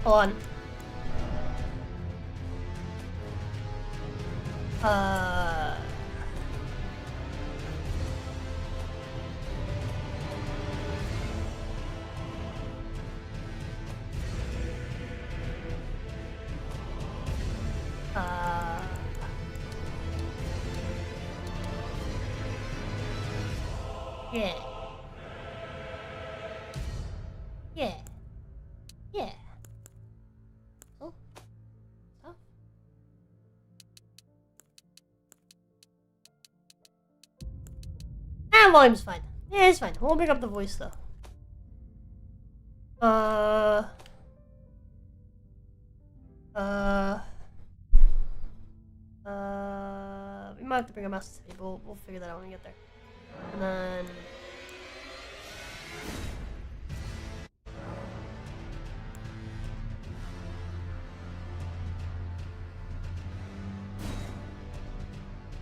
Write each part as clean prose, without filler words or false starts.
Hold on. Yeah. Yeah. Yeah. Oh. Oh. Ah, volume's fine. Yeah, it's fine. We'll pick up the voice though. We might have to bring a mouse to the table. We'll figure that out when we get there. And then...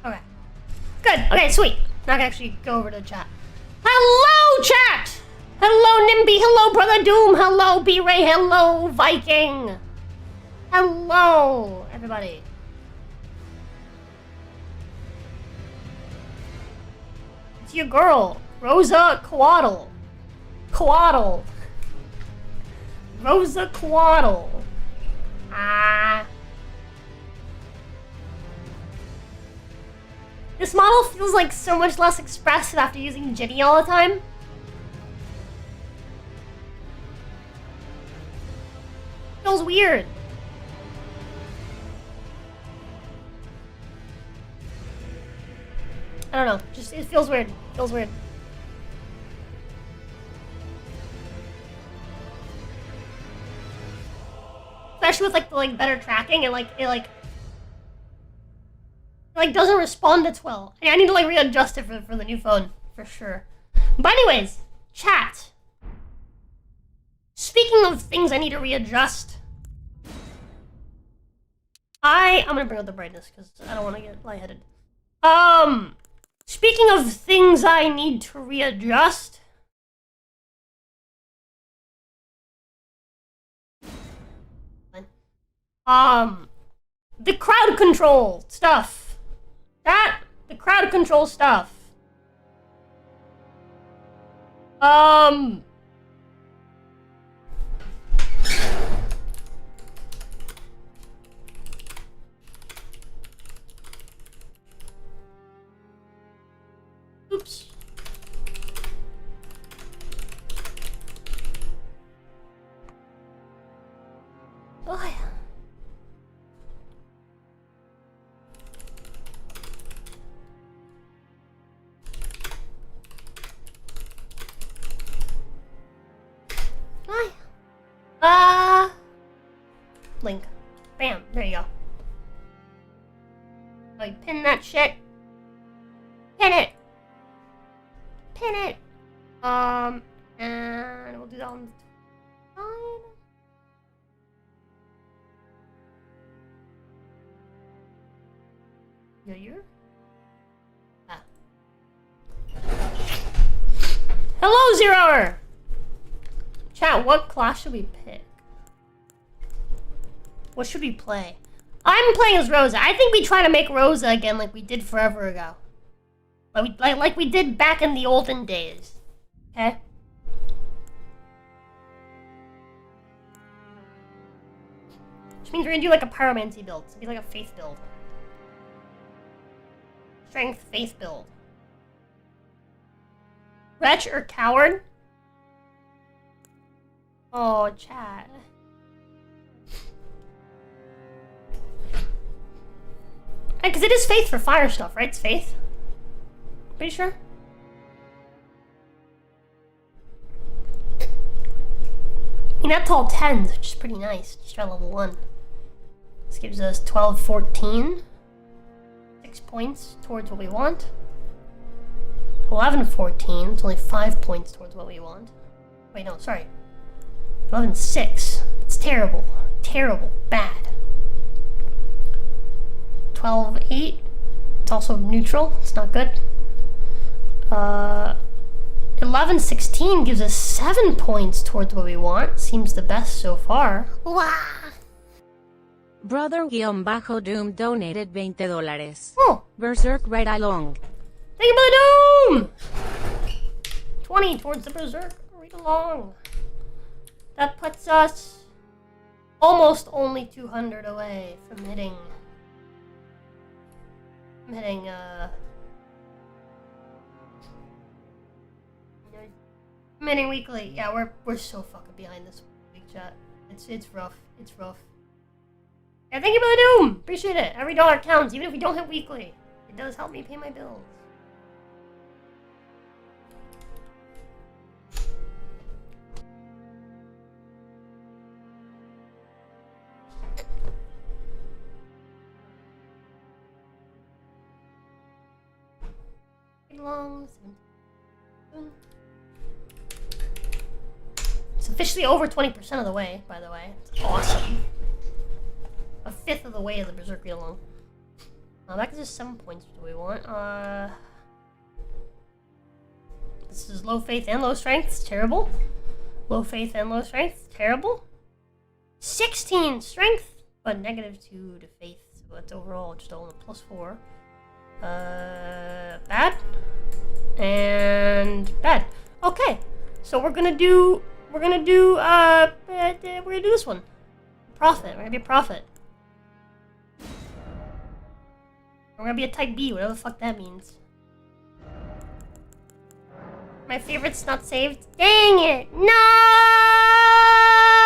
Okay. Good. Okay, sweet. Now I can actually go over to the chat. Hello, chat! Hello, Nimby. Hello, Brother Doom. Hello, B-Ray. Hello, Viking. Hello, everybody. It's your girl, Rosa Quaddle. Quaddle. Rosa Quaddle. Ah. This model feels like so much less expressive after using Ginny all the time. Feels weird. I don't know, just it feels weird. Feels weird. Especially with like the better tracking and it doesn't respond as well. I need to like readjust it for the new phone for sure. But anyways, chat. Speaking of things I need to readjust, I'm gonna bring up the brightness because I don't want to get lightheaded. Speaking of things I need to readjust, the crowd control stuff. The crowd control stuff. Oops. Oh, yeah. Link. Bam. There you go. Like, pin that shit. Pin it. Pin it. And we'll do that on the side. Yeah, you're? Ah. Hello, Zeroer! Chat, what class should we pick? What should we play? I'm playing as Rosa. I think we try to make Rosa again like we did forever ago. Like we did back in the olden days. Okay? Which means we're gonna do like a pyromancy build. It's gonna be like a faith build. Strength faith build. Wretch or coward? Oh, chat. Because it is faith for fire stuff, right? It's faith. Pretty sure. I mean, that's all 10s, which is pretty nice. Just try level 1. This gives us 12, 14. 6 points towards what we want. 11, 14. It's only 5 points towards what we want. Wait, no, sorry. 11, 6. It's terrible. Terrible. Bad. 12, 8. It's also neutral. It's not good. 11, 1116 gives us 7 points towards what we want. Seems the best so far. Wow. Brother-Doom donated $20. Oh. Berserk right along. Thank you for the Doom! 20 towards the Berserk. Right along. That puts us almost only 200 away from hitting... Hitting weekly. Yeah, we're so fucking behind this week, chat. It's rough. It's rough. Yeah, thank you for the Doom! Appreciate it. Every dollar counts, even if we don't hit weekly. It does help me pay my bills. Long. It's officially over 20% of the way, by the way. It's awesome. A fifth of the way of the Berserk read along. That gives us 7 points. What do we want? This is low faith and low strength. It's terrible. Low faith and low strength. Terrible. 16 strength, but -2 to faith. So that's overall just all +4. Bad. And bad. Okay. So we're gonna do this one. Prophet. We're gonna be a prophet. We're gonna be a type B, whatever the fuck that means. My favorite's not saved. Dang it! No!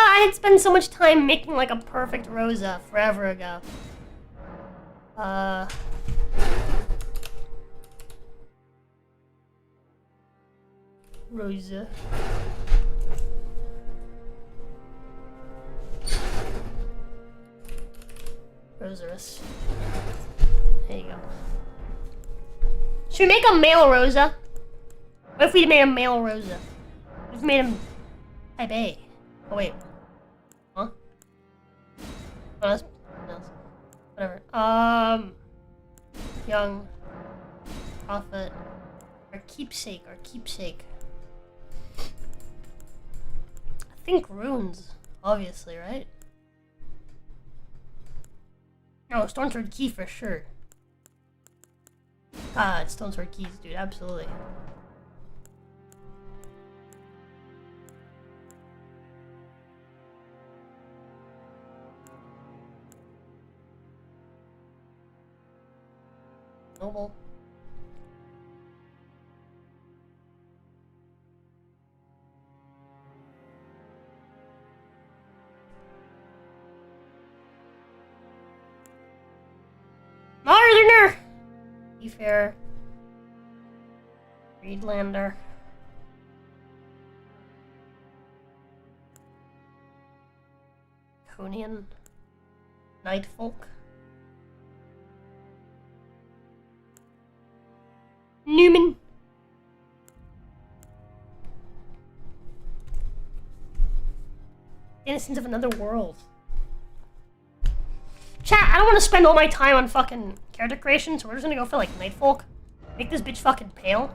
I had spent so much time making like a perfect Rosa forever ago. Rosa. Rosarus. There you go. Should we make a male Rosa? What if we made a male Rosa? What if we made him type A? Oh wait. Huh? Oh, that's whatever. Young. Prophet. Our keepsake. I think runes, obviously, right? No, Stone Sword Key for sure. God, Stone Sword Keys, dude, absolutely. Noble. Mariner! Seafarer. Reedlander. Conian. Nightfolk. Newman. Innocent of Another World. Chat, I don't want to spend all my time on fucking character creation, so we're just gonna go for like Nightfolk. Make this bitch fucking pale.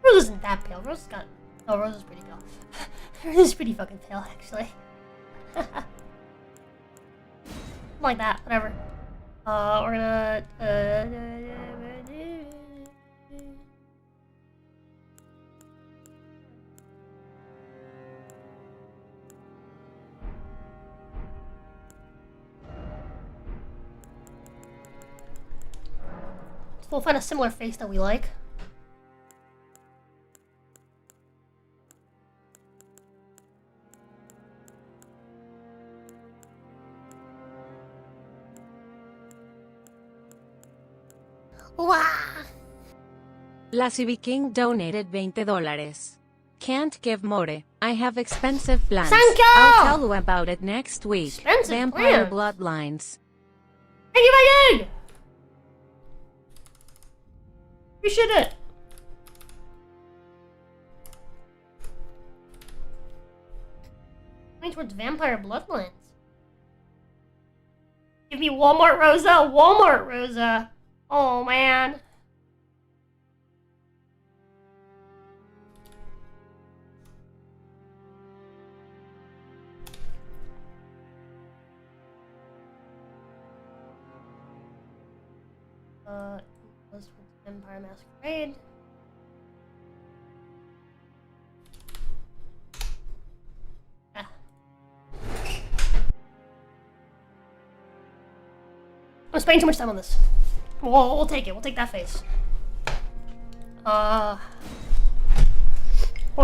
Rose isn't that pale. Rose has got... Oh, Rose is pretty pale. Rose is pretty fucking pale, actually. Like that, whatever. We're gonna... We'll find a similar face that we like. Wow. Lassie King donated $20. Can't give more. I have expensive plans. Thank you! I'll tell you about it next week. Expensive Vampire plans? Bloodlines. Thank you, my dude! Appreciate it. Going towards Vampire Bloodlines. Give be Walmart Rosa. Walmart Rosa. Oh, man. Empire Masquerade. Ah. I'm spending too much time on this. We'll take it. We'll take that face. What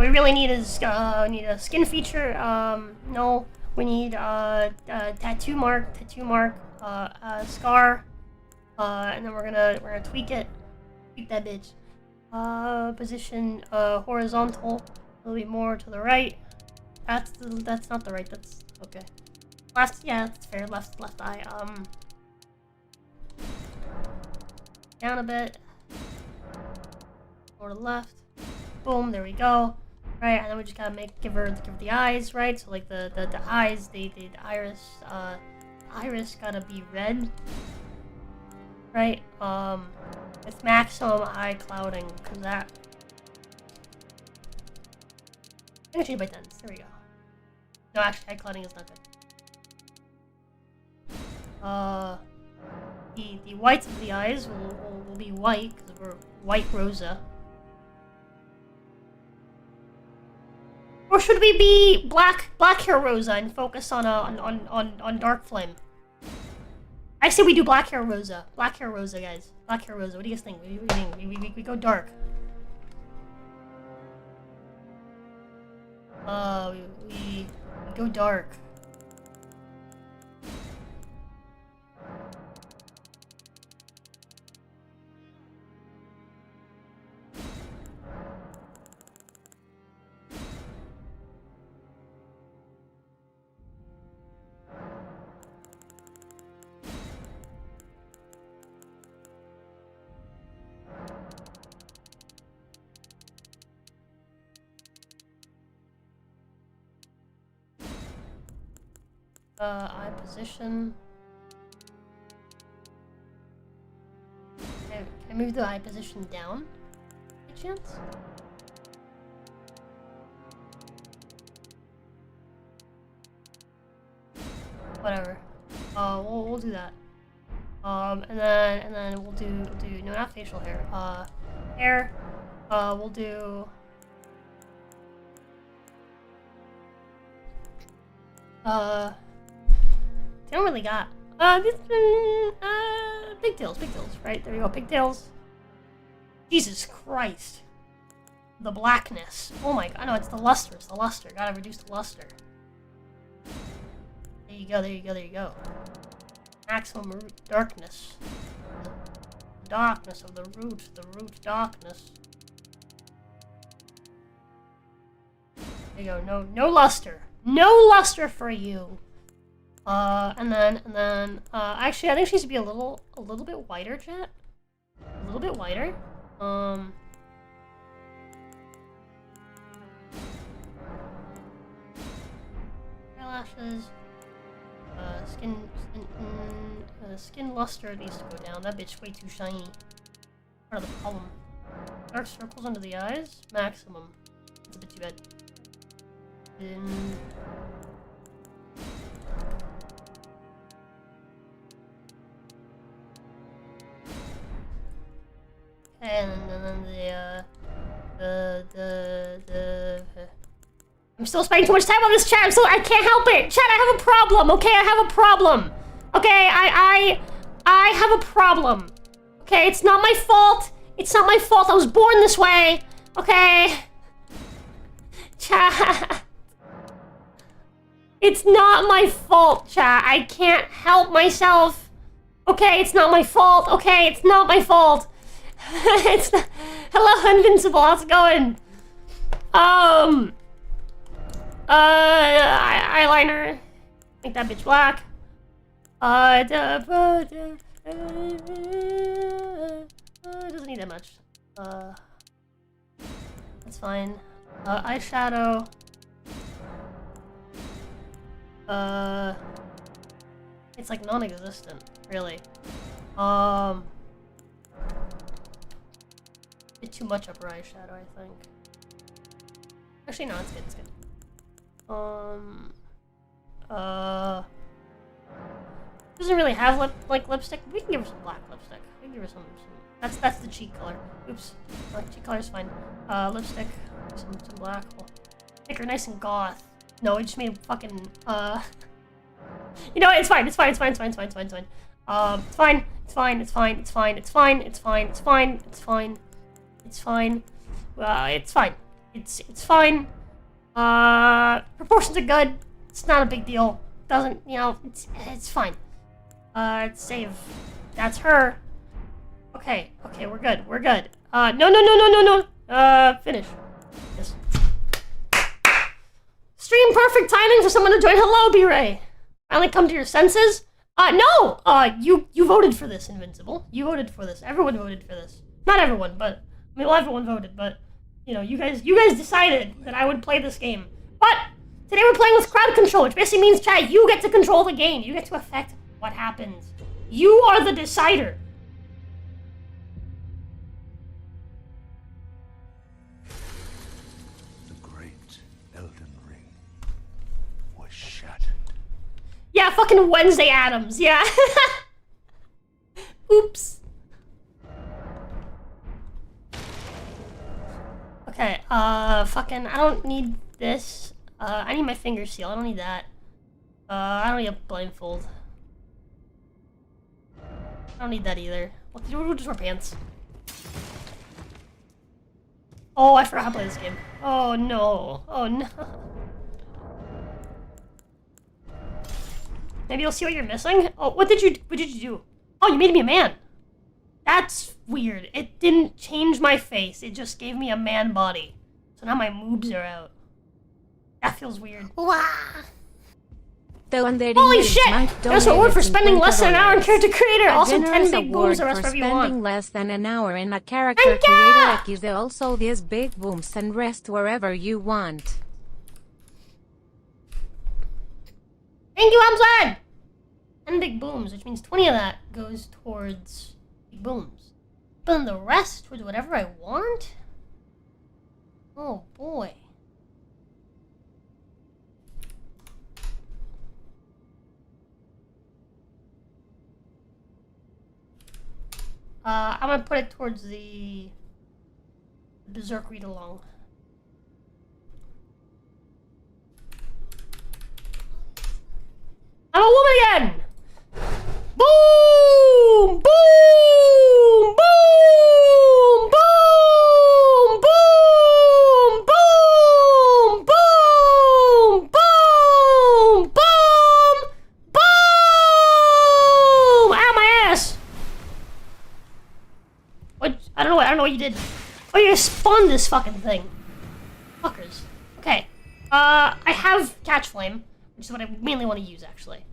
we really need is we need a skin feature. No, we need tattoo mark, scar. And then we're gonna tweak it. Tweak that bitch. Position horizontal. A little bit more to the right. That's not the right. That's okay. Left, yeah, that's fair. Left eye. Down a bit. More to the left. Boom. There we go. Right, and then we just gotta give her the eyes, right? So like the eyes, the iris gotta be red. Right, with maximum eye clouding, because that... I'm gonna change by tens, there we go. No, actually, eye clouding is not good. The whites of the eyes will be white, because we're white Rosa. Or should we be black hair Rosa and focus on dark flame? I say we do black hair Rosa. Black hair Rosa, guys. Black hair Rosa. What do you guys think? We go dark. We go dark. Eye position. Can I move the eye position down? By chance? Whatever. We'll do that. And then we'll do no, not facial hair. Hair. We'll do. They don't really got pigtails, right? There we go, pigtails. Jesus Christ. The blackness. Oh my god, no, it's the luster, Gotta reduce the luster. There you go. Maximum root darkness. The darkness of the root darkness. There you go, no luster. No luster for you. And then, actually, I think she needs to be a little bit whiter, chat. A little bit whiter. Eyelashes. Skin luster needs to go down. That bitch way too shiny. Part of the problem. Dark circles under the eyes. Maximum. That's a bit too bad. And then the I'm still spending too much time on this chat. I can't help it. Chat, I have a problem. Okay, I have a problem. Okay, I have a problem. Okay, it's not my fault. It's not my fault. I was born this way. Okay. Chat. It's not my fault, chat. I can't help myself. Okay, it's not my fault. Okay, it's not my fault. It's not... Hello, Invincible. How's it going? Eyeliner. Make that bitch black. Doesn't need that much. That's fine. Eyeshadow. It's like non-existent, really. Bit too much upper eye shadow, I think. Actually, no, it's good, it's good. Doesn't really have lipstick. We can give her some black lipstick. We can give her some that's the cheek color. Oops. Cheek color's fine. Lipstick, some black. We'll make her nice and goth. No, we just made fucking you know what? It's fine. It's fine. It's fine. It's fine. It's fine. It's fine. It's fine. It's fine. It's fine. It's fine. It's fine. It's fine. It's fine. It's fine. It's fine. It's fine. It's fine. It's fine. Proportions are good. It's not a big deal. Doesn't, you know, it's fine. Let's save. That's her. Okay, okay, we're good. We're good. No. Finish. Yes. Stream perfect timing for someone to join. Hello, B-Ray. Finally come to your senses? No! You voted for this, Invincible. You voted for this. Everyone voted for this. Not everyone, but, I mean, well, everyone voted, but, you know, you guys decided that I would play this game. But, today we're playing with crowd control, which basically means, chat, you get to control the game. You get to affect what happens. You are the decider. The great Elden Ring was shattered. Yeah, fucking Wednesday Addams, yeah. Oops. Okay, fucking, I don't need this. I need my finger seal, I don't need that. I don't need a blindfold. I don't need that either. We'll just wear pants. Oh, I forgot how to play this game. Oh no. Oh no. Maybe you'll see what you're missing? Oh, what did you do? Oh, you made me a man. That's weird. It didn't change my face. It just gave me a man body. So now my moobs are out. That feels weird. Wah! Holy shit! There's an award for spending less than an hour in character creator. Also 10 big booms the rest wherever you want. Spending less than an hour in a character creator XD. Also these big booms and rest wherever you want. Thank you, Amzad! 10 big booms, which means 20 of that goes towards big booms. But then the rest towards whatever I want? Oh boy. I'm gonna put it towards the Berserk read along. I'm a woman again! Boom! Boom! Boom! Boom! Boom! Boom! Boom! Boom! Boom! Boom! Ow, my ass! What? I don't know what you did. Oh, you guys spawned this fucking thing. Fuckers. Okay. I have Catch Flame, which is what I mainly want to use, actually.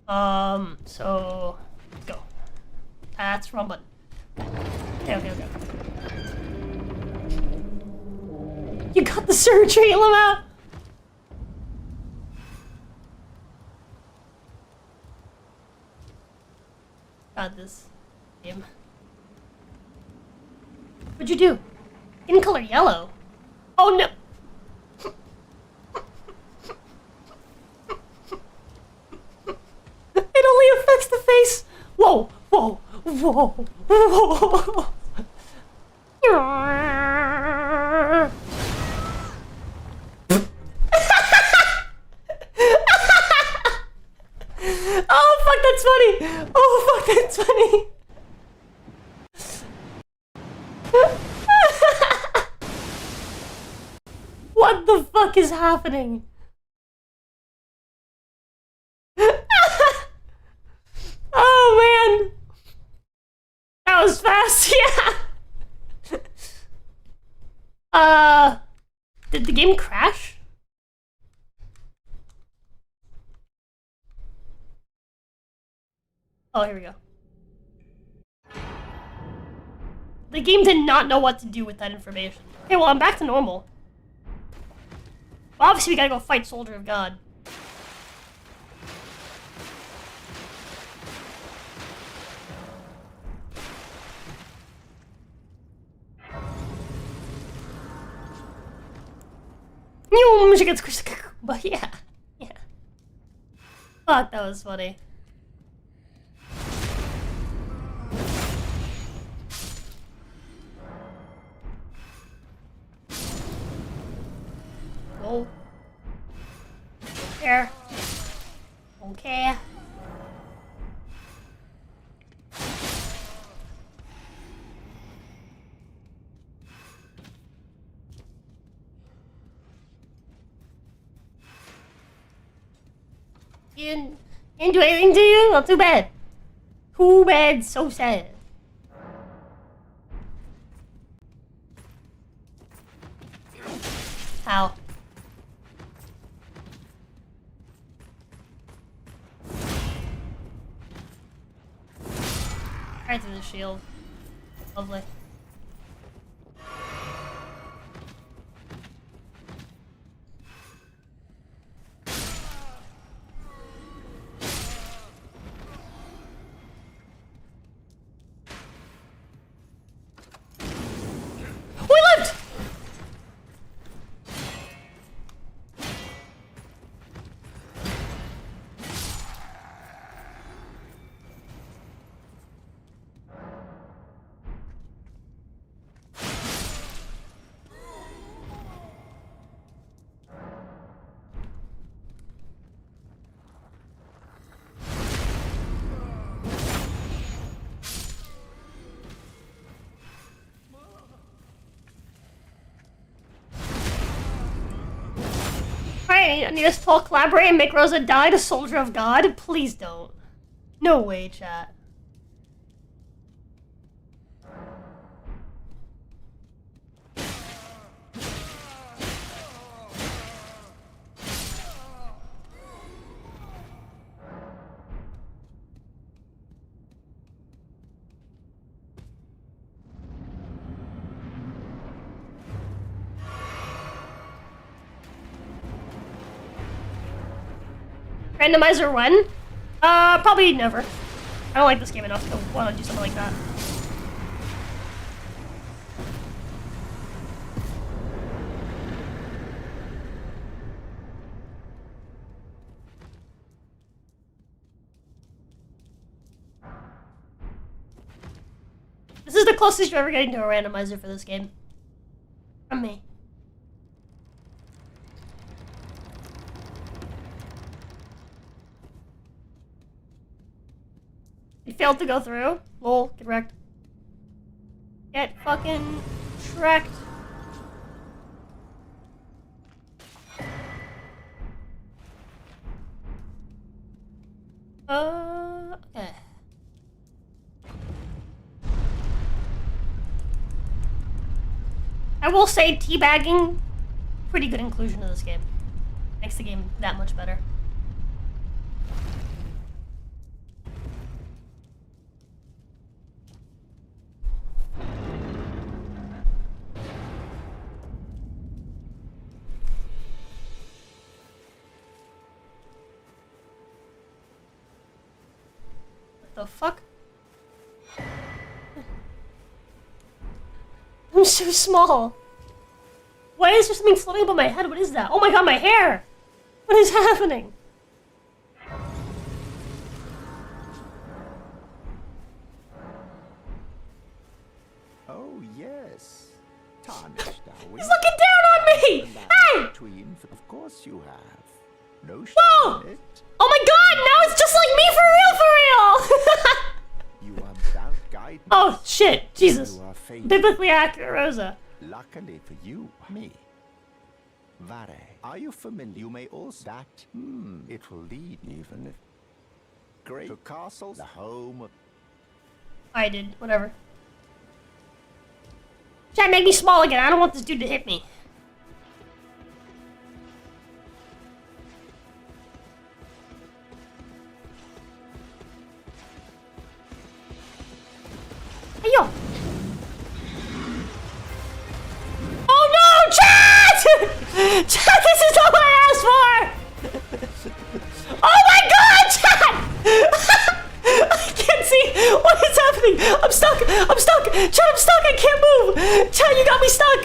So let's go. That's wrong button. Okay. You got the surgery, Lama! Got this game. What'd you do? In color yellow. Oh no! It only affects the face! Whoa! Whoa! Whoa! Whoa! Oh fuck, that's funny! Oh fuck, that's funny! What the fuck is happening? Oh man! That was fast, yeah! Did the game crash? Oh, here we go. The game did not know what to do with that information. Okay, well, I'm back to normal. Well, obviously, we gotta go fight Soldier of God. But yeah. Yeah. Fuck, that was funny. Whoa. There. Okay. You didn't do anything to you? Not too bad. Too bad, so sad. How? Right through the shield. Lovely. We lived! I need us to all collaborate and make Rosa die, the soldier of God? Please don't. No way, chat. Randomizer when? Probably never. I don't like this game enough to want to do something like that. This is the closest you're ever getting to a randomizer for this game. From me. You failed to go through? Lol, get wrecked. Get fucking wrecked. Okay. I will say teabagging, pretty good inclusion of this game. Makes the game that much better. The fuck? I'm so small. Why is there something floating above my head? What is that? Oh my god, my hair! What is happening? Oh, yes. Tarnished, are we? He's looking down on me! Hey! Between, of course you have. No shame Whoa! in it. Oh my god, now it's just like me for real, for real! You are without guidance. Oh shit, Jesus. You are fated. Biblically accurate, Rosa. Luckily for you, me. Vare, are you familiar? You may also that. It will lead even if great to castles, the home of. I did, whatever. Chat, make me small again. I don't want this dude to hit me. Hey, yo. Oh no, chat! Chat, this is not what I asked for! Oh my god, chat! I can't see what is happening. I'm stuck. I'm stuck. Chat, I'm stuck. I can't move. Chat, you got me stuck.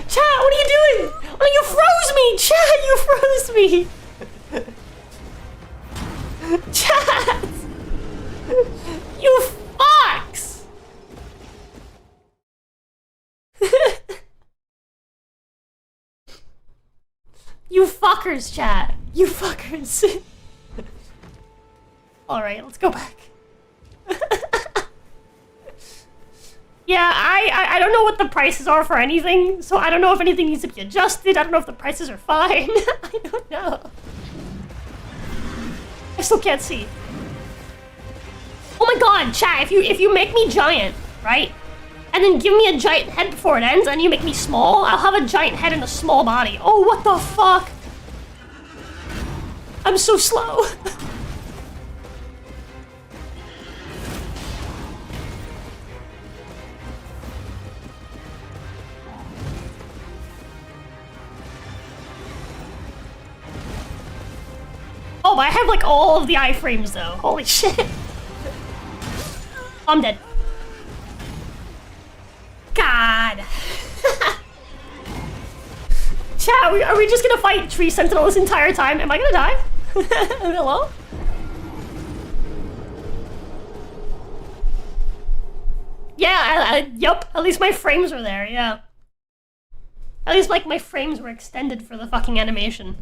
Chat, what are you doing? Oh, you froze me, chat. trust me. Chat! You fucks! You fuckers, chat. You fuckers. Alright, let's go back. Yeah, I don't know what the prices are for anything, so I don't know if anything needs to be adjusted. I don't know if the prices are fine. I don't know. I still can't see. Oh my god, chat, if you make me giant, right? And then give me a giant head before it ends, and you make me small, I'll have a giant head and a small body. Oh, what the fuck? I'm so slow. Oh, but I have like all of the iframes though. Holy shit. I'm dead. God. Chat, are we just gonna fight Tree Sentinel this entire time? Am I gonna die? Hello? Yeah, yup. At least my frames were there, yeah. At least like my frames were extended for the fucking animation.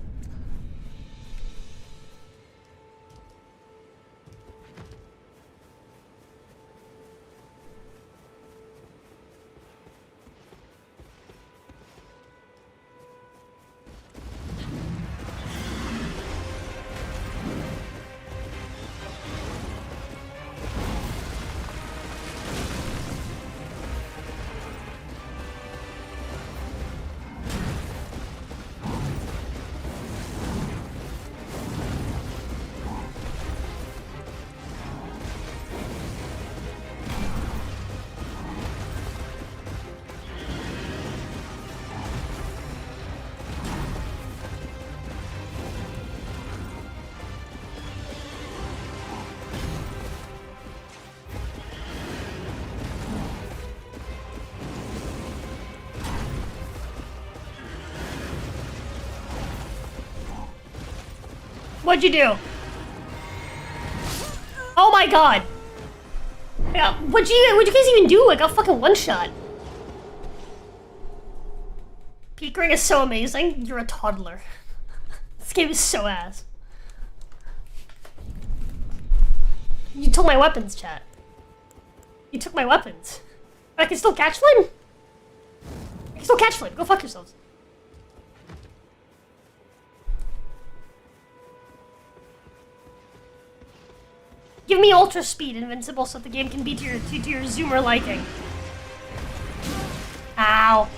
What'd you do? Oh my god! Yeah, what'd you guys even do? Like a fucking one-shot. Peak ring is so amazing. You're a toddler. This game is so ass. You took my weapons, chat. You took my weapons. But I can still catch flame? I can still catch flame. Go fuck yourselves. Give me ultra speed invincible so the game can be to your zoomer liking. Ow.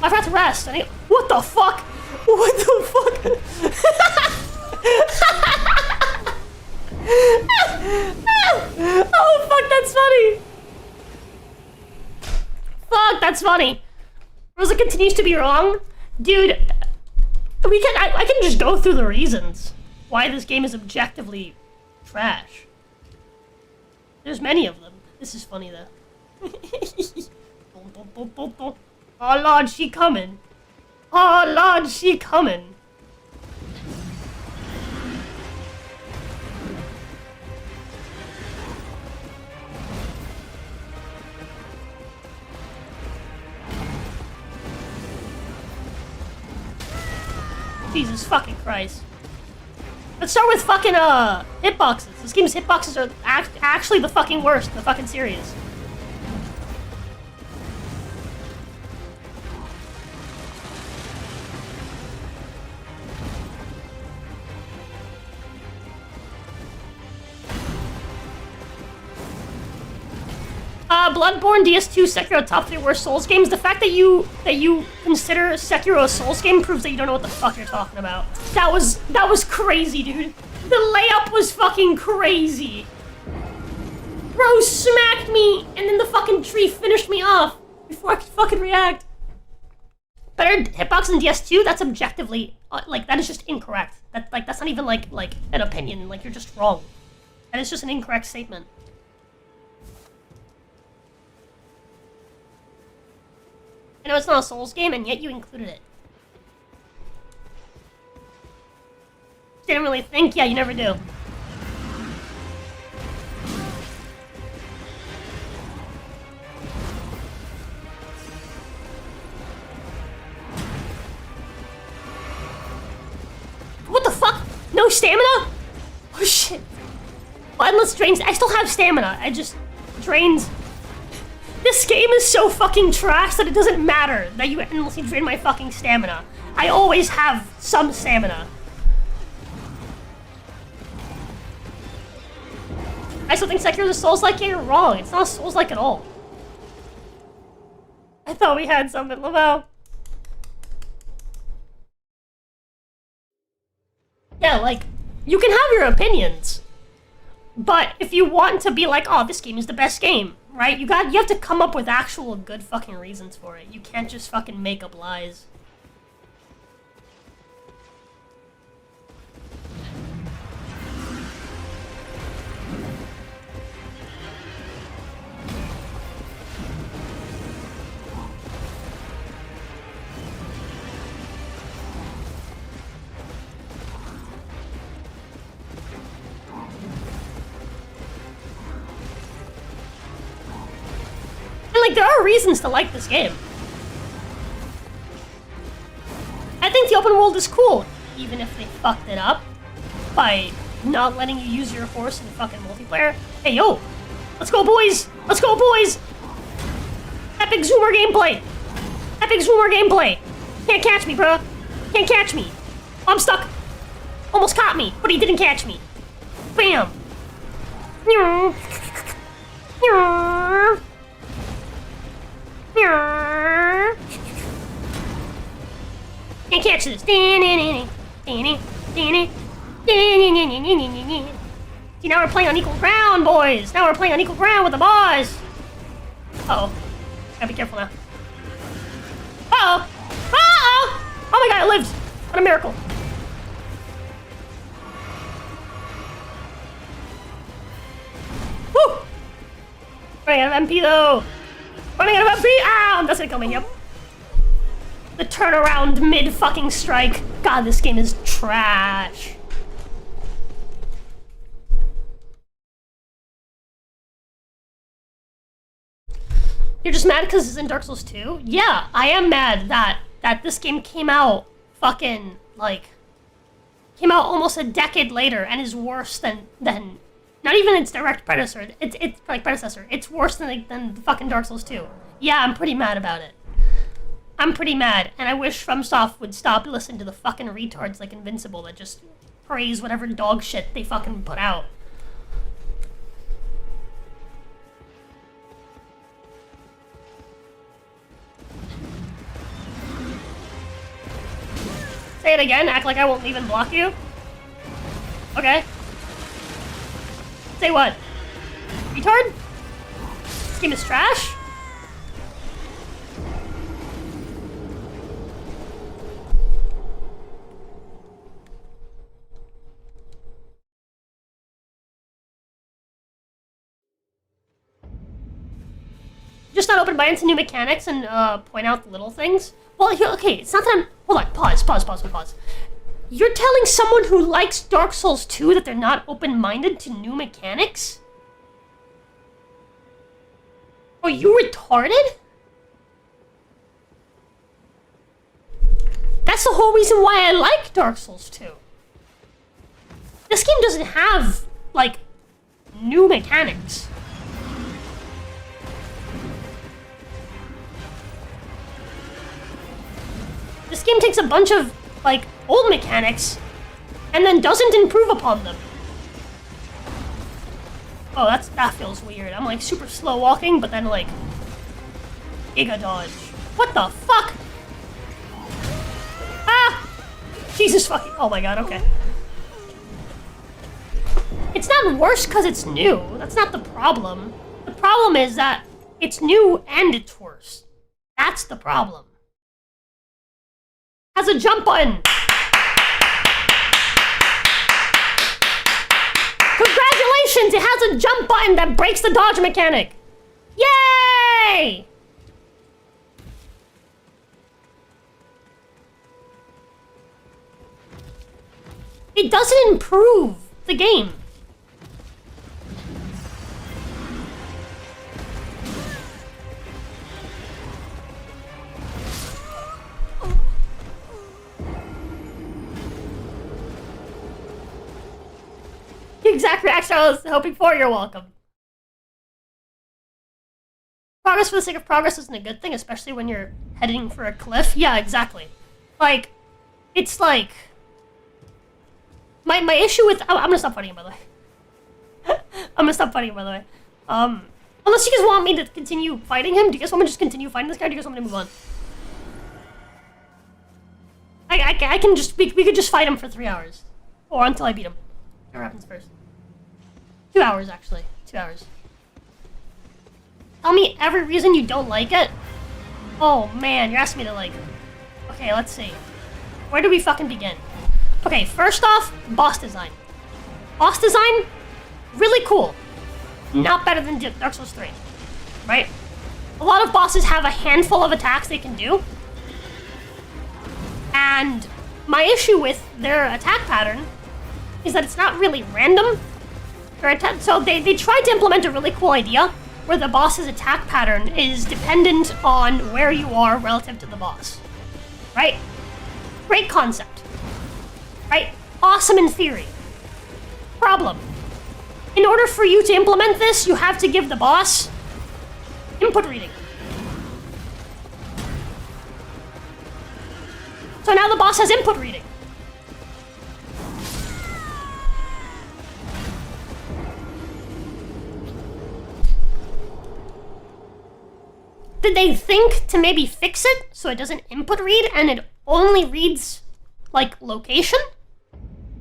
I forgot to rest. What the fuck? What the fuck? Oh fuck, that's funny. Fuck, that's funny. Rosa continues to be wrong. Dude, I can just go through the reasons why this game is objectively trash. There's many of them. This is funny though. Oh lord, she coming. Oh lord, she coming. Jesus fucking Christ. Let's start with fucking, hitboxes. This game's hitboxes are actually the fucking worst in the fucking series. Bloodborne, DS2, Sekiro, top 3 worst Souls games. The fact that you consider Sekiro a Souls game proves that you don't know what the fuck you're talking about. That was crazy, dude. The layup was fucking crazy. Bro smacked me, and then the fucking tree finished me off before I could fucking react. Better hitbox than DS2? That's objectively, like, that is just incorrect. That's not even like an opinion. Like, you're just wrong. That is just an incorrect statement. I know it's not a Souls game, and yet you included it. Didn't really think? Yeah, you never do. What the fuck? No stamina? Oh shit. Well, endless drains. I still have stamina. I just drains. This game is so fucking trash that it doesn't matter that you endlessly drain my fucking stamina. I always have some stamina. I still think Sekiro's a Souls-like game. You're wrong. It's not Souls-like at all. I thought we had something, Lavelle. Yeah, like, you can have your opinions. But if you want to be like, oh, this game is the best game, right? You have to come up with actual good fucking reasons for it. You can't just fucking make up lies. Like, there are reasons to like this game. I think the open world is cool, even if they fucked it up by not letting you use your horse in fucking multiplayer. Hey, yo! Let's go, boys! Let's go, boys! Epic zoomer gameplay! Epic zoomer gameplay! Can't catch me, bro. Can't catch me. I'm stuck. Almost caught me, but he didn't catch me. Bam! Can't catch this. See, now we're playing on equal ground, boys. Now we're playing on equal ground with the boss. Uh-oh. Gotta be careful now. Uh-oh. Uh-oh. Oh my god, I lived. What a miracle. Woo! Running out of MP, though. Running out of MP! Ah, that's gonna kill me, yep. The turnaround mid-fucking strike. God, this game is trash. You're just mad because it's in Dark Souls 2? Yeah, I am mad that this game came out fucking, like, came out almost a decade later and is worse than not even its direct predecessor. It's like predecessor. It's worse than fucking Dark Souls 2. Yeah, I'm pretty mad about it. I'm pretty mad, and I wish FromSoft would stop listening to the fucking retards like Invincible that just praise whatever dog shit they fucking put out. Say it again, act like I won't even block you. Okay. Say what? Retard? This game is trash? Just not open minds to new mechanics and point out the little things? Well, okay, it's not that I'm... Hold on, pause. You're telling someone who likes Dark Souls 2 that they're not open-minded to new mechanics? Are you retarded? That's the whole reason why I like Dark Souls 2. This game doesn't have, like, new mechanics. This game takes a bunch of, like, old mechanics and then doesn't improve upon them. Oh, that feels weird. I'm, like, super slow walking, but then, like, Giga Dodge. What the fuck? Ah! Jesus fucking... Oh my god, okay. It's not worse because it's new. That's not the problem. The problem is that it's new and it's worse. That's the problem. Has a jump button. Congratulations, it has a jump button that breaks the dodge mechanic. Yay! it doesn't improve the game. The exact reaction I was hoping for, you're welcome. Progress for the sake of progress isn't a good thing, especially when you're heading for a cliff. Yeah, exactly. Like, it's like... My issue with... I'm gonna stop fighting him, by the way. I'm gonna stop fighting him, by the way. Unless you guys want me to continue fighting him. Do you guys want me to just continue fighting this guy, or do you guys want me to move on? I can just... We could just fight him for 3 hours. Or until I beat him. Whatever happens first. 2 hours, actually. 2 hours. Tell me every reason you don't like it? Oh, man, you're asking me to, like... Okay, let's see. Where do we fucking begin? Okay, first off, boss design. Boss design, really cool. Not better than Dark Souls 3, right? A lot of bosses have a handful of attacks they can do. And my issue with their attack pattern is that it's not really random. So they tried to implement a really cool idea where the boss's attack pattern is dependent on where you are relative to the boss. Right? Great concept. Right? Awesome in theory. Problem. In order for you to implement this, you have to give the boss input reading. So now the boss has input reading. Did they think to maybe fix it so it doesn't input read and it only reads, like, location?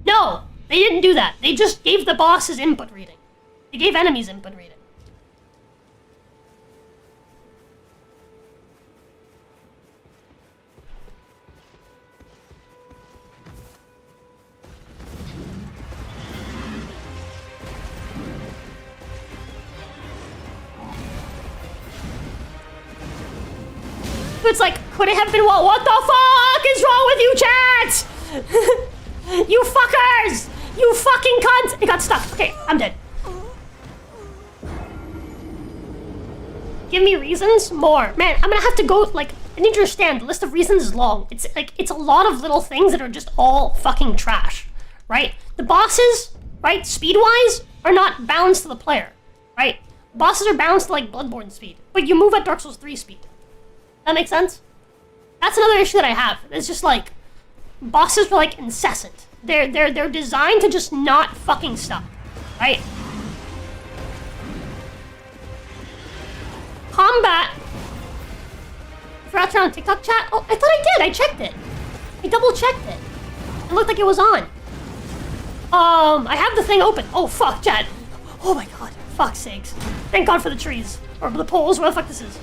No, they didn't do that. They just gave the bosses input reading. They gave enemies input reading. It's like, could it have been what the fuck is wrong with you, chat? You fuckers! You fucking cunts! It got stuck. Okay, I'm dead. Give me reasons? More. Man, I'm gonna have to go, like, I need to understand, the list of reasons is long. It's, like, it's a lot of little things that are just all fucking trash, right? The bosses, right, speed-wise, are not balanced to the player, right? Bosses are balanced to, like, Bloodborne speed, but you move at Dark Souls 3 speed. That makes sense? That's another issue that I have. It's just like, bosses are like incessant. They're designed to just not fucking stop, right? Combat. Forgot to turn on TikTok chat. Oh, I thought I did. I checked it. I double checked it. It looked like it was on. I have the thing open. Oh fuck, chat. Oh my god. Fuck's sakes. Thank God for the trees or the poles. Where the fuck this is?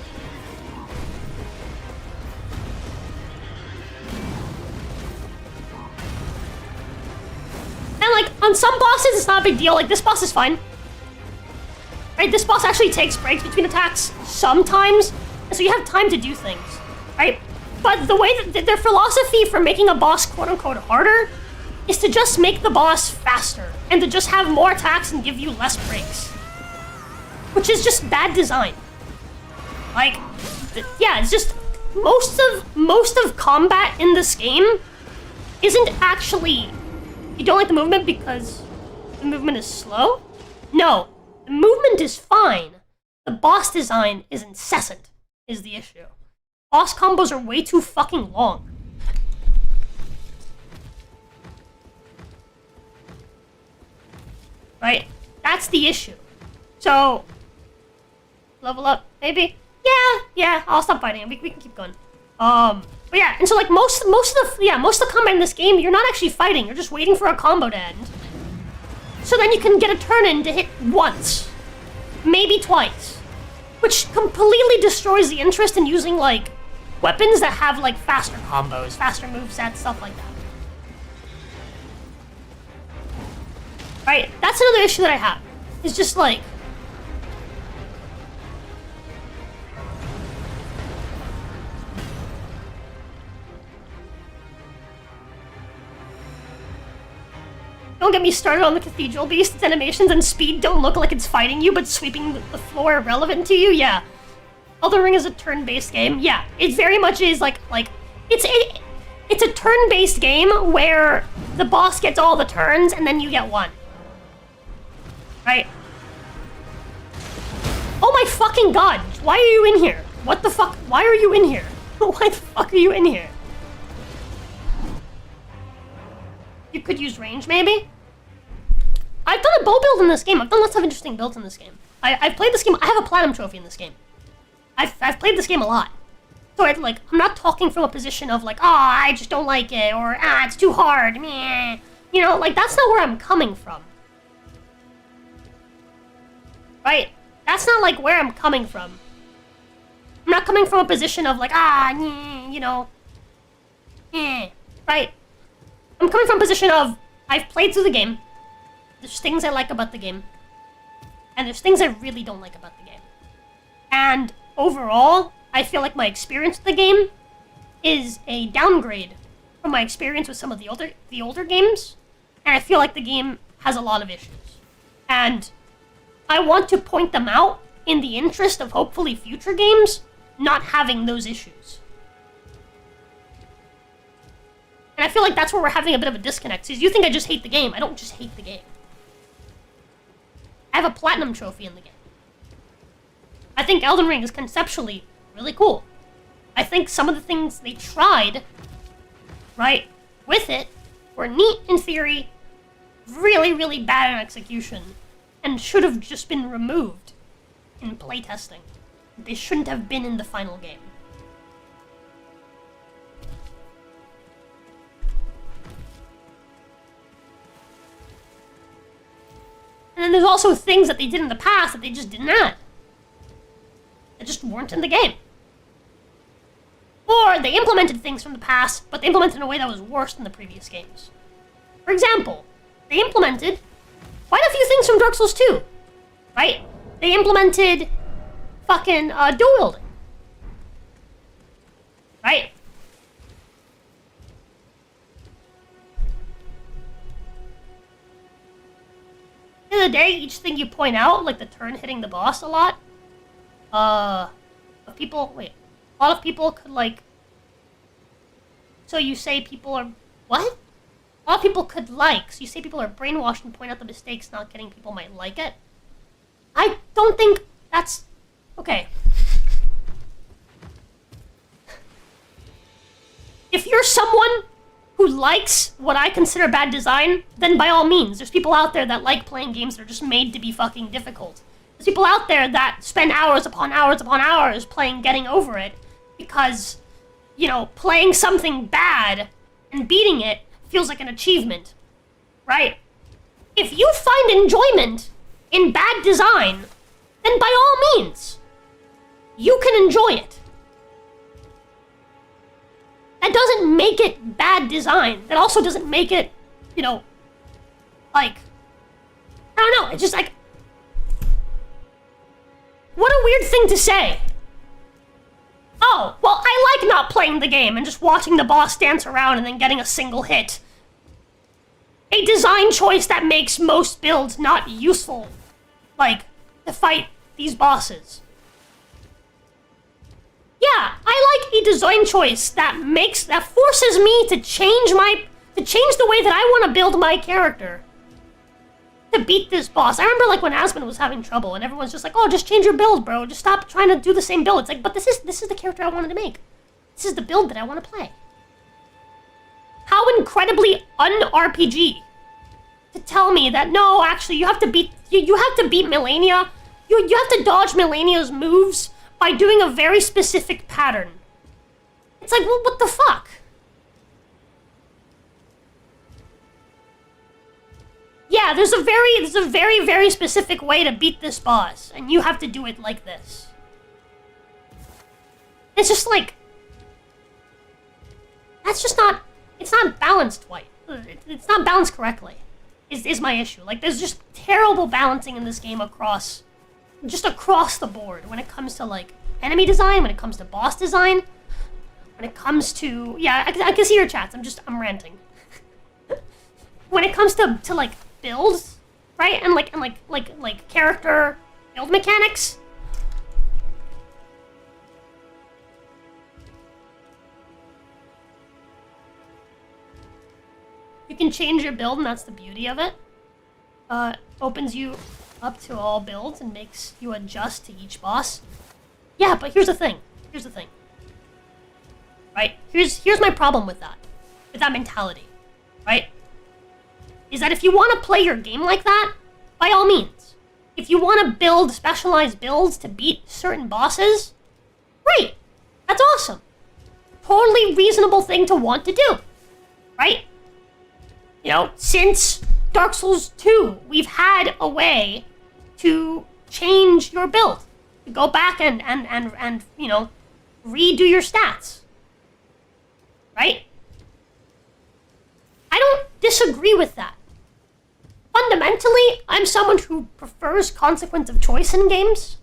And, like, on some bosses, it's not a big deal. Like, this boss is fine. Right? This boss actually takes breaks between attacks sometimes. So you have time to do things. Right? But the way that their philosophy for making a boss quote-unquote harder is to just make the boss faster. And to just have more attacks and give you less breaks. Which is just bad design. Like, yeah, it's just... Most of combat in this game isn't actually... You don't like the movement because the movement is slow? No, the movement is fine. The boss design is incessant, is the issue. Boss combos are way too fucking long. Right? That's the issue. So, level up, maybe? Yeah, I'll stop fighting him. We can keep going. But yeah, and so like most of the combat in this game, you're not actually fighting. You're just waiting for a combo to end. So then you can get a turn in to hit once, maybe twice, which completely destroys the interest in using like weapons that have like faster combos, faster movesets, stuff like that. Right? That's another issue that I have. It's just like. Don't get me started on the Cathedral Beast. Its animations and speed don't look like it's fighting you, but sweeping the floor irrelevant to you. Yeah. Elden Ring is a turn-based game. Yeah, it very much is like it's a turn-based game where the boss gets all the turns and then you get one. Right? Oh my fucking god! Why are you in here? What the fuck? Why are you in here? Why the fuck are you in here? You could use range, maybe? I've done a bow build in this game. I've done lots of interesting builds in this game. I've played this game. I have a platinum trophy in this game. I've played this game a lot. So I'm not talking from a position of like, I just don't like it, or it's too hard, meh. You know, like, that's not where I'm coming from. Right? That's not like where I'm coming from. I'm not coming from a position of like, you know, right? I'm coming from a position of, I've played through the game, there's things I like about the game, and there's things I really don't like about the game. And overall, I feel like my experience with the game is a downgrade from my experience with some of the older games, and I feel like the game has a lot of issues. And I want to point them out in the interest of hopefully future games not having those issues. And I feel like that's where we're having a bit of a disconnect, is you think I just hate the game. I don't just hate the game. I have a platinum trophy in the game. I think Elden Ring is conceptually really cool. I think some of the things they tried, right, with it were neat in theory, really, really bad in execution, and should have just been removed in playtesting. They shouldn't have been in the final game. And then there's also things that they did in the past that they just didn't add. That just weren't in the game. Or they implemented things from the past, but they implemented in a way that was worse than the previous games. For example, they implemented quite a few things from Dark Souls 2, right? They implemented fucking dual wielding, right? At the end of the day, each thing you point out, like the turn hitting the boss a lot, a lot of people could like, so you say people are, what? A lot of people could like, so you say people are brainwashed and point out the mistakes not getting people might like it. I don't think that's, okay. If you're someone who likes what I consider bad design, then by all means, there's people out there that like playing games that are just made to be fucking difficult. There's people out there that spend hours upon hours upon hours playing Getting Over It because, you know, playing something bad and beating it feels like an achievement, right? If you find enjoyment in bad design, then by all means, you can enjoy it. That doesn't make it bad design. That also doesn't make it, you know, like, I don't know, it's just like, what a weird thing to say. Oh, well, I like not playing the game and just watching the boss dance around and then getting a single hit. A design choice that makes most builds not useful, like, to fight these bosses. Yeah, I like a design choice that forces me to change the way that I want to build my character to beat this boss. I remember like when Aspen was having trouble and everyone's just like, oh, just change your build, bro. Just stop trying to do the same build. It's like, but this is the character I wanted to make. This is the build that I want to play. How incredibly un-RPG to tell me that no, actually you have to beat Melania. You have to dodge Melania's moves by doing a very specific pattern. It's like, well, what the fuck? Yeah, there's a very, very specific way to beat this boss, and you have to do it like this. It's just like, that's just not, it's not balanced right. It's not balanced correctly, is my issue. Like, there's just terrible balancing in this game across the board when it comes to, like, enemy design, when it comes to boss design, when it comes to, yeah, I can see your chats, I'm ranting. when it comes to like builds, right? And like character build mechanics. You can change your build, and that's the beauty of it. Opens you up to all builds and makes you adjust to each boss. Yeah, but here's the thing. Right? Here's my problem with that mentality. Right? Is that if you want to play your game like that, by all means. If you want to build specialized builds to beat certain bosses, great. That's awesome. Totally reasonable thing to want to do. Right? You know, since Dark Souls 2, we've had a way to change your build. To go back and you know, redo your stats. Right? I don't disagree with that. Fundamentally, I'm someone who prefers consequence of choice in games.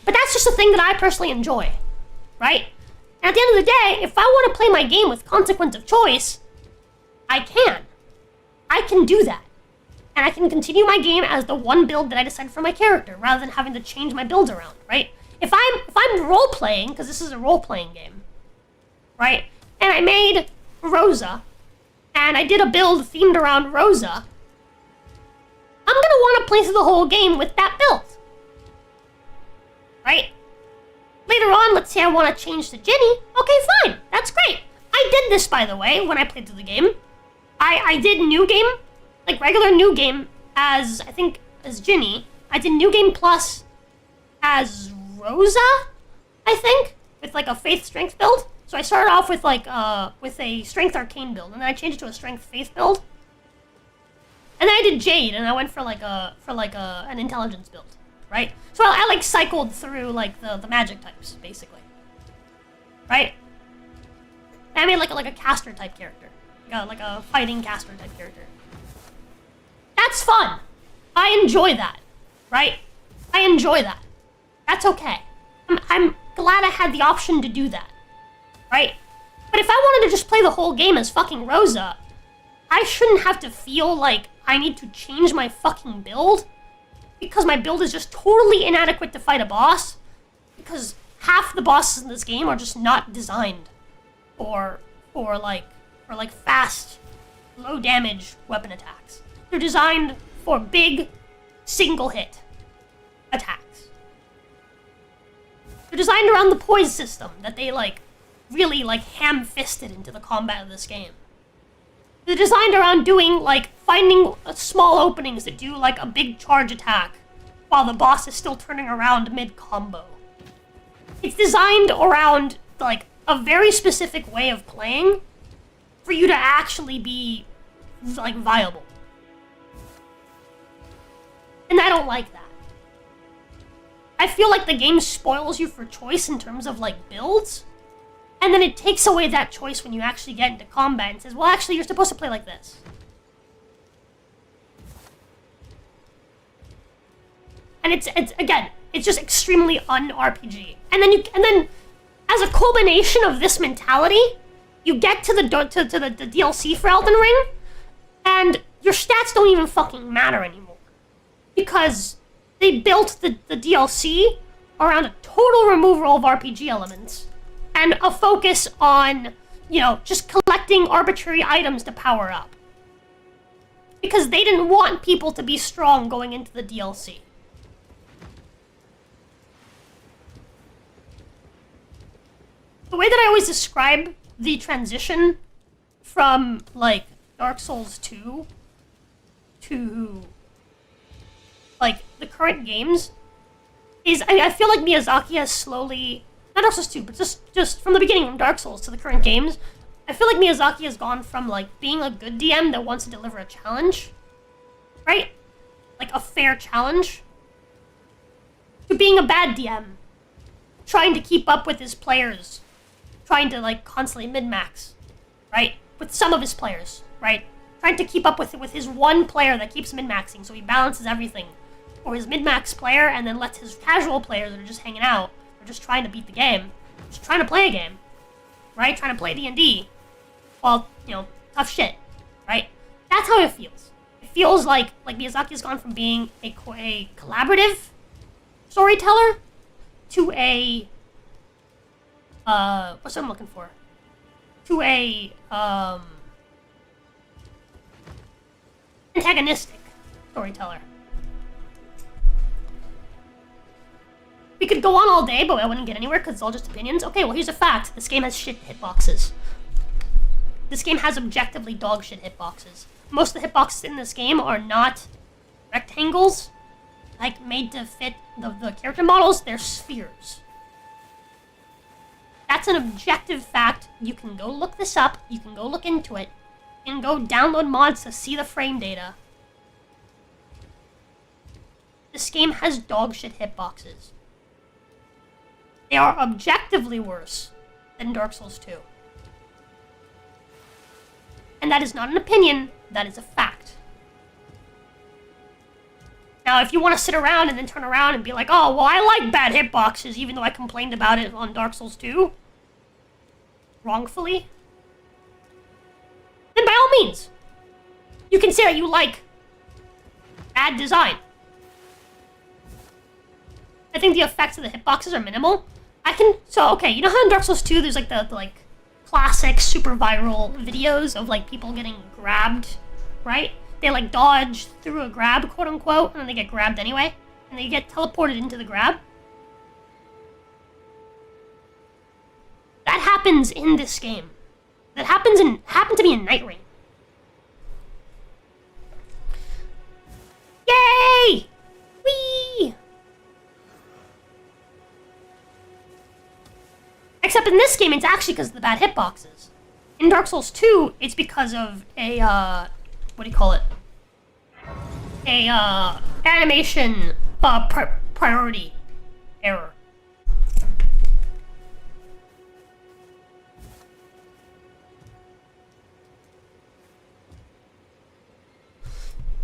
But that's just a thing that I personally enjoy. Right? And at the end of the day, if I want to play my game with consequence of choice, I can. I can do that. And I can continue my game as the one build that I decide for my character, rather than having to change my builds around, right? If I'm role-playing, because this is a role-playing game, right? And I made Rosa, and I did a build themed around Rosa, I'm gonna want to play through the whole game with that build. Right? Later on, let's say I want to change to Ginny. Okay, fine. That's great. I did this, by the way, when I played through the game. I did new game, like regular new game as, I think, as Ginny. I did new game plus as Rosa, I think, with like a faith strength build. So I started off with like with a strength arcane build, and then I changed it to a strength faith build. And then I did Jade, and I went for an intelligence build, right? So I like cycled through like the magic types, basically, right? And I made like a caster type character. Like a fighting caster type character. That's fun. I enjoy that, right? I enjoy that. That's okay. I'm glad I had the option to do that, right? But if I wanted to just play the whole game as fucking Rosa, I shouldn't have to feel like I need to change my fucking build because my build is just totally inadequate to fight a boss, because half the bosses in this game are just not designed for fast, low damage weapon attacks. They're designed for big, single hit attacks. They're designed around the poise system that they really ham-fisted into the combat of this game. They're designed around doing finding small openings that do a big charge attack while the boss is still turning around mid-combo. It's designed around a very specific way of playing for you to actually be, viable. And I don't like that. I feel like the game spoils you for choice in terms of, builds, and then it takes away that choice when you actually get into combat and says, well, actually, you're supposed to play like this. And it's just extremely un-RPG. And then, as a culmination of this mentality, you get to the DLC for Elden Ring, and your stats don't even fucking matter anymore. Because they built the DLC around a total removal of RPG elements, and a focus on, just collecting arbitrary items to power up. Because they didn't want people to be strong going into the DLC. The way that I always describe the transition from, Dark Souls 2 to, the current games is, I feel like Miyazaki has slowly, not Dark Souls 2, but just from the beginning of Dark Souls to the current games, I feel like Miyazaki has gone from, being a good DM that wants to deliver a challenge, right? A fair challenge, to being a bad DM, trying to keep up with his players, trying to, constantly min-max, right? With some of his players, right? Trying to keep up with his one player that keeps min-maxing, so he balances everything. Or his min-max player, and then lets his casual players that are just hanging out, or just trying to beat the game, just trying to play a game, right? Trying to play D&D. Well, tough shit, right? That's how it feels. It feels like Miyazaki's gone from being a collaborative storyteller to a what's I'm looking for? To a antagonistic storyteller. We could go on all day, but I wouldn't get anywhere because it's all just opinions. Okay, well here's a fact. This game has shit hitboxes. This game has objectively dog shit hitboxes. Most of the hitboxes in this game are not rectangles, like made to fit the character models. They're spheres. That's an objective fact. You can go look this up. You can go look into it. You can go download mods to see the frame data. This game has dog shit hitboxes. They are objectively worse than Dark Souls 2. And that is not an opinion, that is a fact. Now, if you want to sit around and then turn around and be like, oh, well, I like bad hitboxes, even though I complained about it on Dark Souls 2, wrongfully, then by all means, you can say that you like bad design. I think the effects of the hitboxes are minimal. Okay, you know how in Dark Souls 2 there's like the classic super viral videos of like people getting grabbed, right? They like dodge through a grab, quote unquote, and then they get grabbed anyway, and they get teleported into the grab. That happens in this game. That happened to me in Night Ring. Yay! Whee! Except in this game, it's actually because of the bad hitboxes. In Dark Souls 2, it's because of a, what do you call it? Animation, priority error.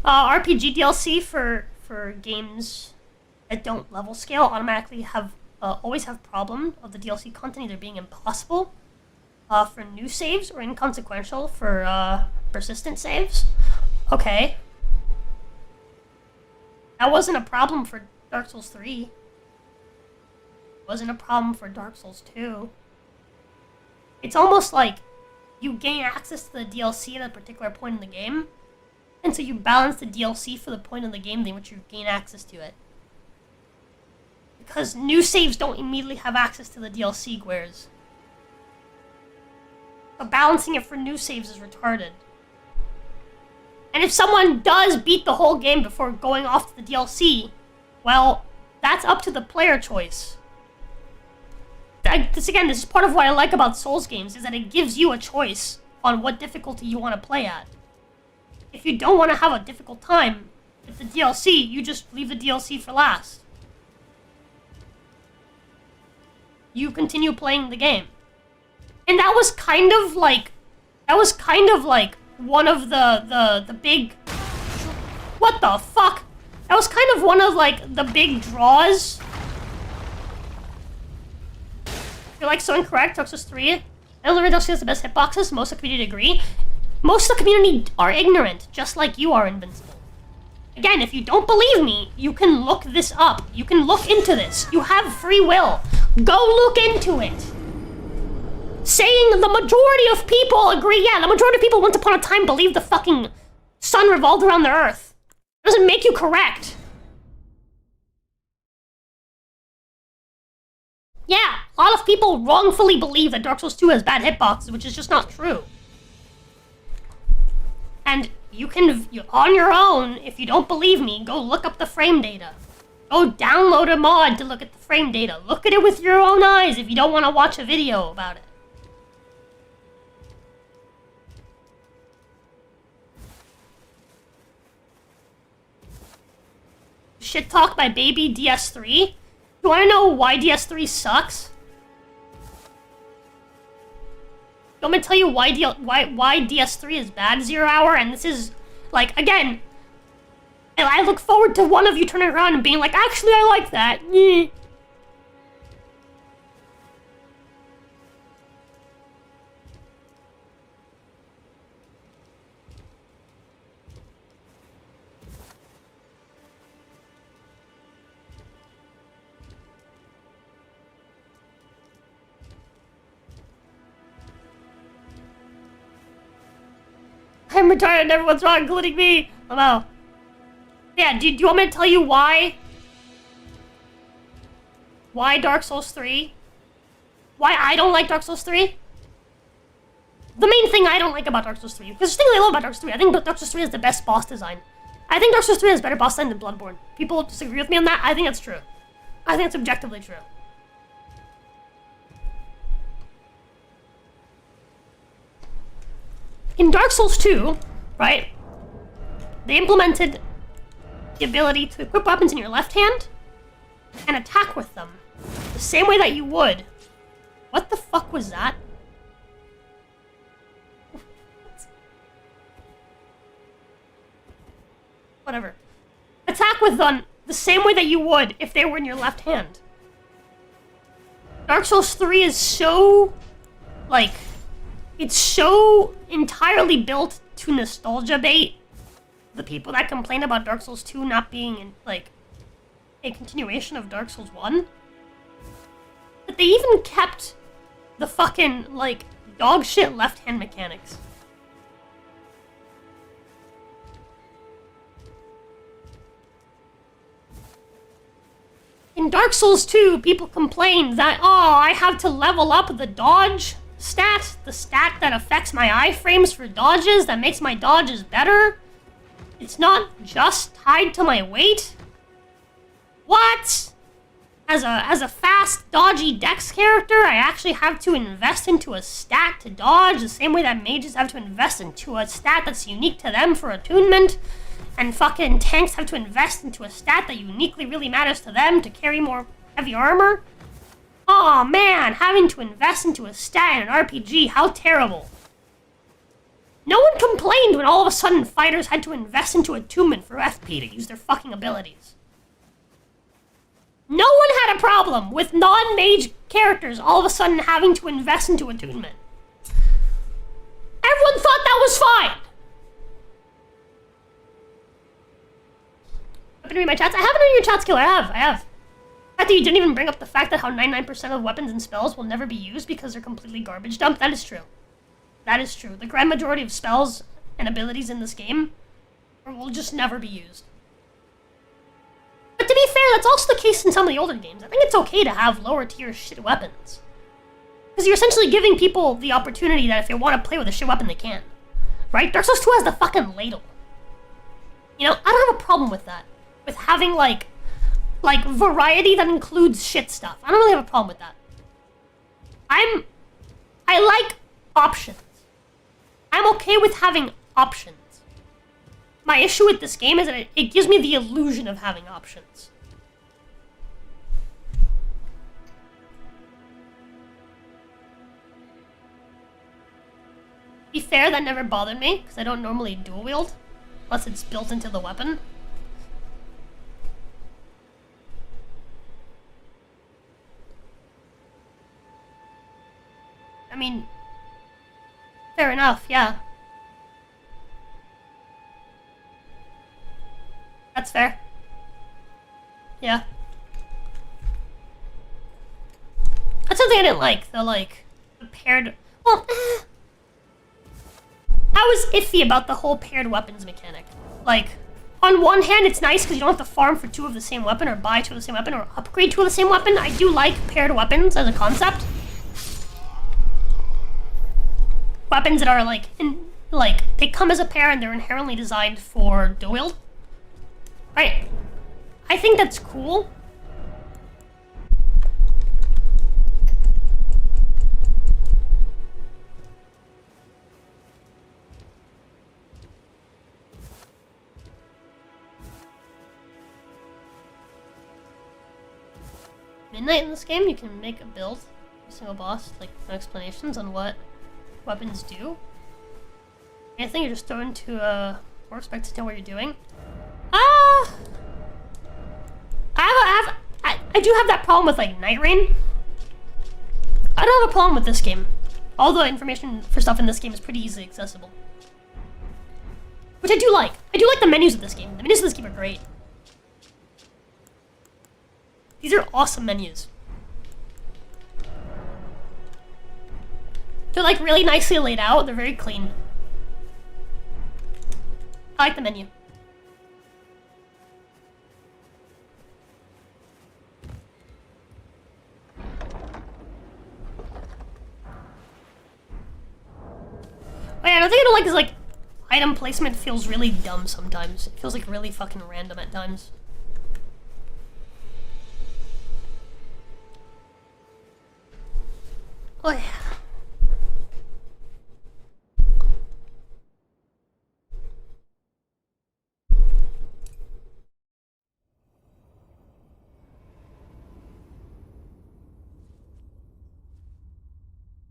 RPG DLC for games that don't level scale automatically always have problem of the DLC content either being impossible for new saves or inconsequential for persistent saves. Okay. That wasn't a problem for Dark Souls 3. It wasn't a problem for Dark Souls 2. It's almost like you gain access to the DLC at a particular point in the game, and so you balance the DLC for the point in the game in which you gain access to it. Because new saves don't immediately have access to the DLC, Gwers. But balancing it for new saves is retarded. And if someone does beat the whole game before going off to the DLC, well, that's up to the player choice. This is part of what I like about Souls games, is that it gives you a choice on what difficulty you want to play at. If you don't want to have a difficult time with the DLC, you just leave the DLC for last. You continue playing the game. And that was kind of like one of the big, what the fuck? That was kind of one of like the big draws. You're like so incorrect, Dark Souls 3. Elden Ring has the best hitboxes, most of the community agree. Most of the community are ignorant, just like you are, Invincible. Again, if you don't believe me, you can look this up. You can look into this. You have free will. Go look into it. Saying the majority of people agree, yeah, the majority of people once upon a time believed the fucking sun revolved around the earth. It doesn't make you correct. Yeah, a lot of people wrongfully believe that Dark Souls 2 has bad hitboxes, which is just not true. And you can, on your own, if you don't believe me, go look up the frame data. Go download a mod to look at the frame data. Look at it with your own eyes if you don't want to watch a video about it. Shit talk by baby DS3. You want to know why DS3 sucks? You want me to tell you why DS3 is bad, Zero Hour? And this is, like, again, and I look forward to one of you turning around and being like, actually, I like that. I'm retarded and everyone's wrong, including me. Oh, wow. Yeah, do you want me to tell you why? Why Dark Souls 3? Why I don't like Dark Souls 3? The main thing I don't like about Dark Souls 3, because the thing I love about Dark Souls 3, I think Dark Souls 3 is the best boss design. I think Dark Souls 3 has better boss design than Bloodborne. People disagree with me on that. I think that's true. I think it's objectively true. In Dark Souls 2, right, they implemented the ability to equip weapons in your left hand and attack with them the same way that you would. What the fuck was that? Whatever. Attack with them the same way that you would if they were in your left hand. Dark Souls 3 is so, like, it's so entirely built to nostalgia bait the people that complain about Dark Souls 2 not being, like, a continuation of Dark Souls 1. But they even kept the fucking, like, dog shit left-hand mechanics. In Dark Souls 2, people complained that, oh, I have to level up the dodge stat, the stat that affects my iframes for dodges, that makes my dodges better. It's not just tied to my weight. What? As a fast, dodgy dex character, I actually have to invest into a stat to dodge, the same way that mages have to invest into a stat that's unique to them for attunement. And fucking tanks have to invest into a stat that uniquely really matters to them to carry more heavy armor. Aw, man, having to invest into a stat in an RPG, how terrible. No one complained when all of a sudden fighters had to invest into attunement for FP to use their fucking abilities. No one had a problem with non-mage characters all of a sudden having to invest into attunement. Everyone thought that was fine. Open to read my chats. I haven't read your chats, Killer. I have. The fact that you didn't even bring up the fact that how 99% of weapons and spells will never be used because they're completely garbage dump. That is true. That is true. The grand majority of spells and abilities in this game will just never be used. But to be fair, that's also the case in some of the older games. I think it's okay to have lower tier shit weapons. Because you're essentially giving people the opportunity that if they want to play with a shit weapon, they can. Right? Dark Souls 2 has the fucking ladle. You know, I don't have a problem with that. With having, like variety that includes shit stuff. I don't really have a problem with that. I like options. I'm okay with having options. My issue with this game is that it gives me the illusion of having options. To be fair, that never bothered me, because I don't normally dual wield, unless it's built into the weapon. I mean, fair enough, yeah. That's fair. Yeah. That's something I didn't like, the paired... Well, I was iffy about the whole paired weapons mechanic. Like, on one hand, it's nice because you don't have to farm for 2 of the same weapon, or buy 2 of the same weapon, or upgrade 2 of the same weapon. I do like paired weapons as a concept. Weapons that are they come as a pair and they're inherently designed for dual wield. Right. I think that's cool. Midnight in this game, you can make a build, a single boss, like no explanations on what weapons do. I think you're just thrown to or expected to know what you're doing. I do have that problem with like Night Rain. I don't have a problem with this game. All the information for stuff in this game is pretty easily accessible. Which I do like. I do like the menus of this game. The menus of this game are great. These are awesome menus. They're like really nicely laid out. They're very clean. I like the menu. Oh yeah, another thing I don't like is like item placement feels really dumb sometimes. It feels like really fucking random at times. Oh yeah.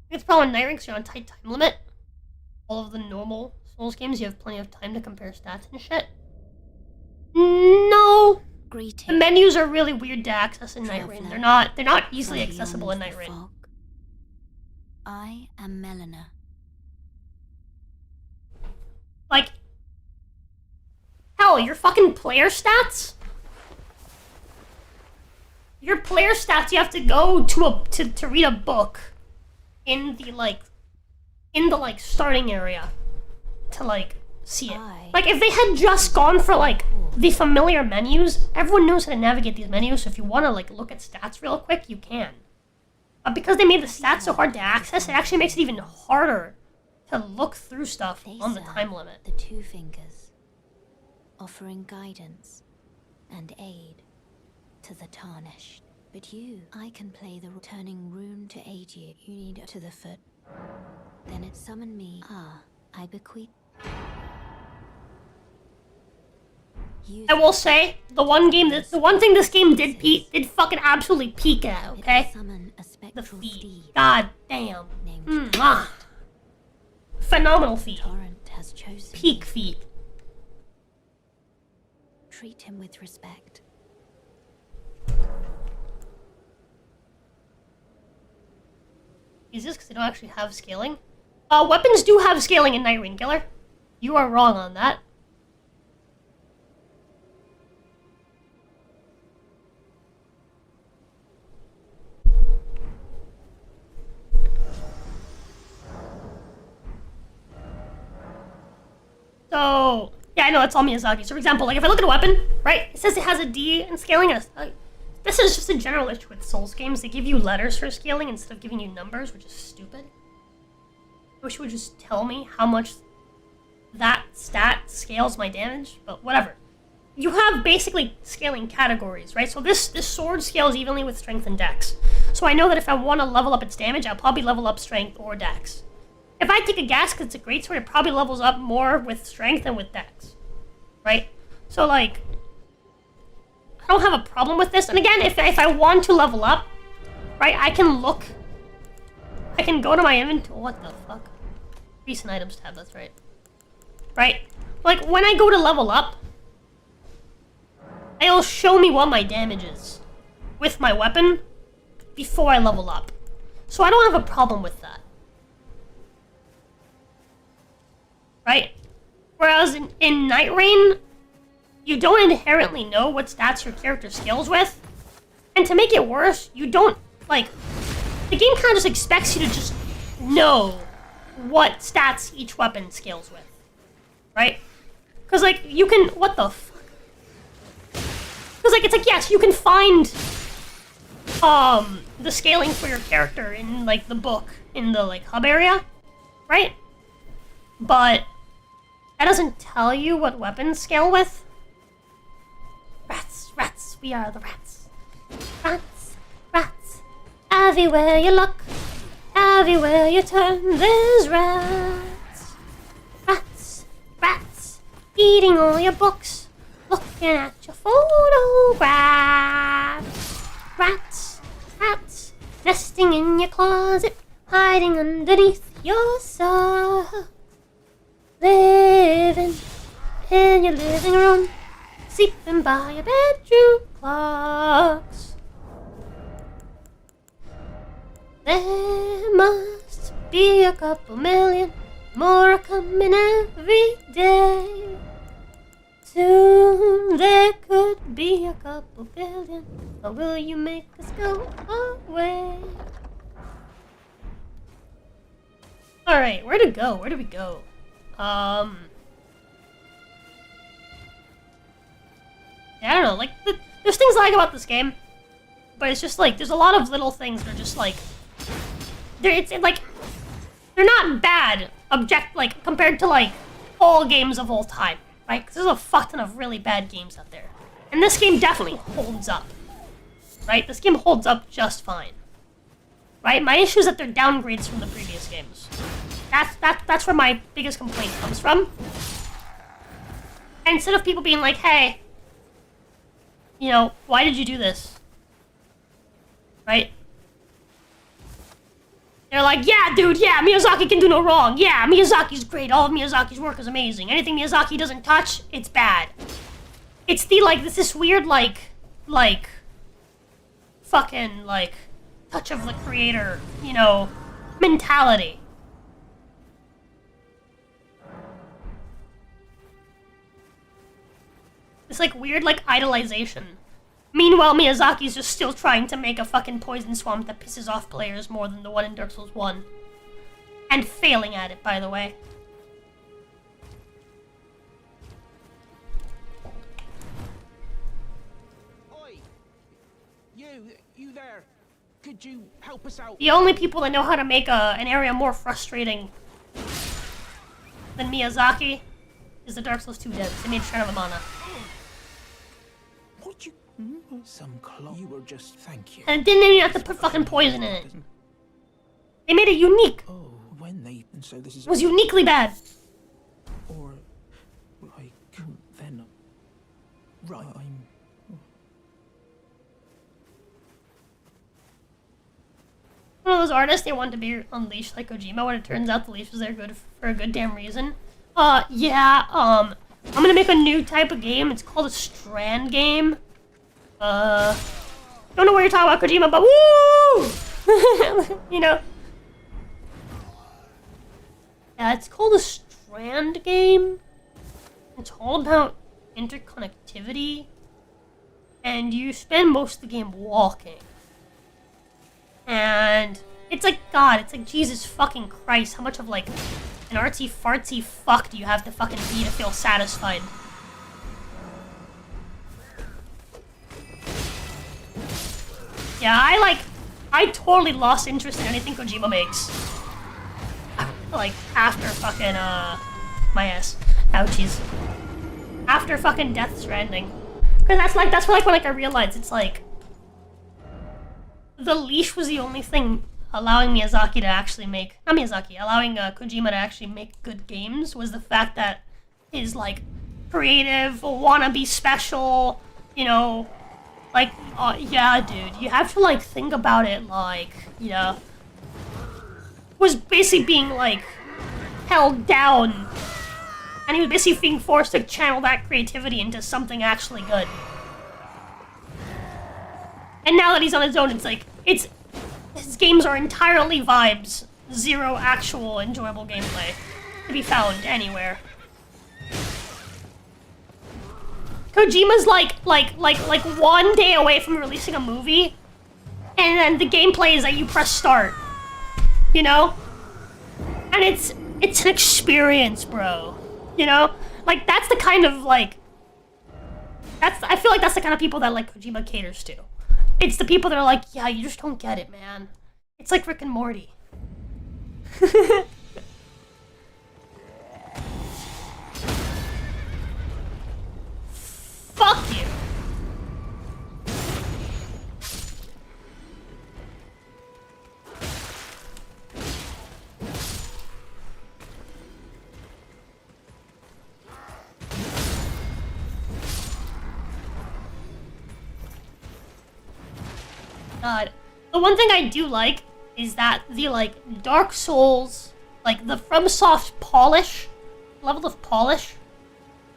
It's probably Night Ring, so you're on a tight time limit. All of the normal Souls games, you have plenty of time to compare stats and shit. No! Greeting. The menus are really weird to access in Night Ring. Traveler. They're not easily accessible in Night Ring. I am Melina. Like, hell, your fucking player stats? Your player stats, you have to go to read a book in the starting area to like see it. Like if they had just gone for like the familiar menus, everyone knows how to navigate these menus, so if you want to like look at stats real quick, you can. But because they made the stats so hard to access, it actually makes it even harder to look through stuff on the time limit. The two fingers, offering guidance and aid to the tarnished. But I can play the returning rune to aid you. You need to the foot. Then it summoned me. I bequeath. I will say, the one thing this game did fucking absolutely peak at, okay? The feed. God damn. Phenomenal feed. Torrent has chosen Peak feed. Treat him with respect. Is this because they don't actually have scaling? Weapons do have scaling in Night Ring, Killer. You are wrong on that. So, yeah, I know, it's all Miyazaki. So, for example, like, if I look at a weapon, right, it says it has a D in scaling. This is just a general issue with Souls games. They give you letters for scaling instead of giving you numbers, which is stupid. I wish it would just tell me how much that stat scales my damage, but whatever. You have basically scaling categories, right? So this sword scales evenly with strength and dex. So I know that if I want to level up its damage, I'll probably level up strength or dex. If I take a guess because it's a greatsword, it probably levels up more with strength than with dex, right? So like, I don't have a problem with this. And again, if I want to level up, right, I can go to my inventory. What the fuck? Recent items tab, that's right. Right? Like, when I go to level up, it'll show me what my damage is with my weapon before I level up. So I don't have a problem with that. Right? Whereas in Night Rain, you don't inherently know what stats your character scales with. And to make it worse, you don't, like, the game kind of just expects you to just know what stats each weapon scales with. Right? Because, like, you can, what the fuck? Because, like, it's like, yes, you can find, the scaling for your character in, like, the book, in the, like, hub area. Right? But that doesn't tell you what weapons scale with. Rats, rats, we are the rats. Rats, rats, everywhere you look, everywhere you turn, there's rats. Rats, rats, eating all your books, looking at your photographs. Rats, rats, nesting in your closet, hiding underneath your sofa. Living in your living room, sleeping by your bedroom clocks. There must be a couple million more coming every day. Soon there could be a couple billion, or will you make us go away? Alright, where to go? Where do we go? I don't know, like, there's things I like about this game, but it's just like, there's a lot of little things that are just like, it's like, they're not bad, like, compared to like, all games of all time, right? 'Cause there's a fuck ton of really bad games out there. And this game definitely holds up, right? This game holds up just fine, right? My issue is that they're downgrades from the previous games. That's where my biggest complaint comes from. And instead of people being like, hey, you know, why did you do this? Right? They're like, yeah, dude, yeah, Miyazaki can do no wrong. Yeah, Miyazaki's great. All of Miyazaki's work is amazing. Anything Miyazaki doesn't touch, it's bad. It's the, like, this weird, like, fucking, like, touch of the creator, you know, mentality. It's like weird, like, idolization. Meanwhile, Miyazaki's just still trying to make a fucking poison swamp that pisses off players more than the one in Dark Souls 1. And failing at it, by the way. Oi! You there. Could you help us out? The only people that know how to make an area more frustrating than Miyazaki is the Dark Souls 2 devs. They made Shrine of Amana. What you... Some clock. You were just... Thank you. And it didn't even have to put fucking poison in it. They made it unique. Oh, when they... And so this is... It was uniquely bad. Or... Like... Then... Right, I'm... One of those artists, they want to be unleashed like Kojima, when it turns out the leash was there good for a good damn reason. Yeah, I'm gonna make a new type of game. It's called a Strand game. Don't know what you're talking about, Kojima, but woo! You know? Yeah, it's called a Strand game. It's all about interconnectivity. And you spend most of the game walking. And it's like, God, it's like, Jesus fucking Christ, how much of, like, an artsy-fartsy fuck do you have to fucking be to feel satisfied? Yeah, I totally lost interest in anything Kojima makes. Like, after fucking, my ass. Ouchies. After fucking Death Stranding. Because that's when I realized, it's like, the leash was the only thing allowing Miyazaki to actually make... Not Miyazaki, allowing Kojima to actually make good games was the fact that his, like, creative, wanna be special, you know, like, yeah, dude, you have to, like, think about it, like, you know, was basically being, like, held down, and he was basically being forced to channel that creativity into something actually good. And now that he's on his own, it's like, his games are entirely vibes, zero actual enjoyable gameplay to be found anywhere. Kojima's like 1 day away from releasing a movie, and then the gameplay is that you press start, you know? And it's an experience, bro, you know? Like, that's the kind of, like, I feel like that's the kind of people that, like, Kojima caters to. It's the people that are like, yeah, you just don't get it, man. It's like Rick and Morty. Fuck you. God. The one thing I do like is that the, like, Dark Souls, like, the FromSoft polish, level of polish,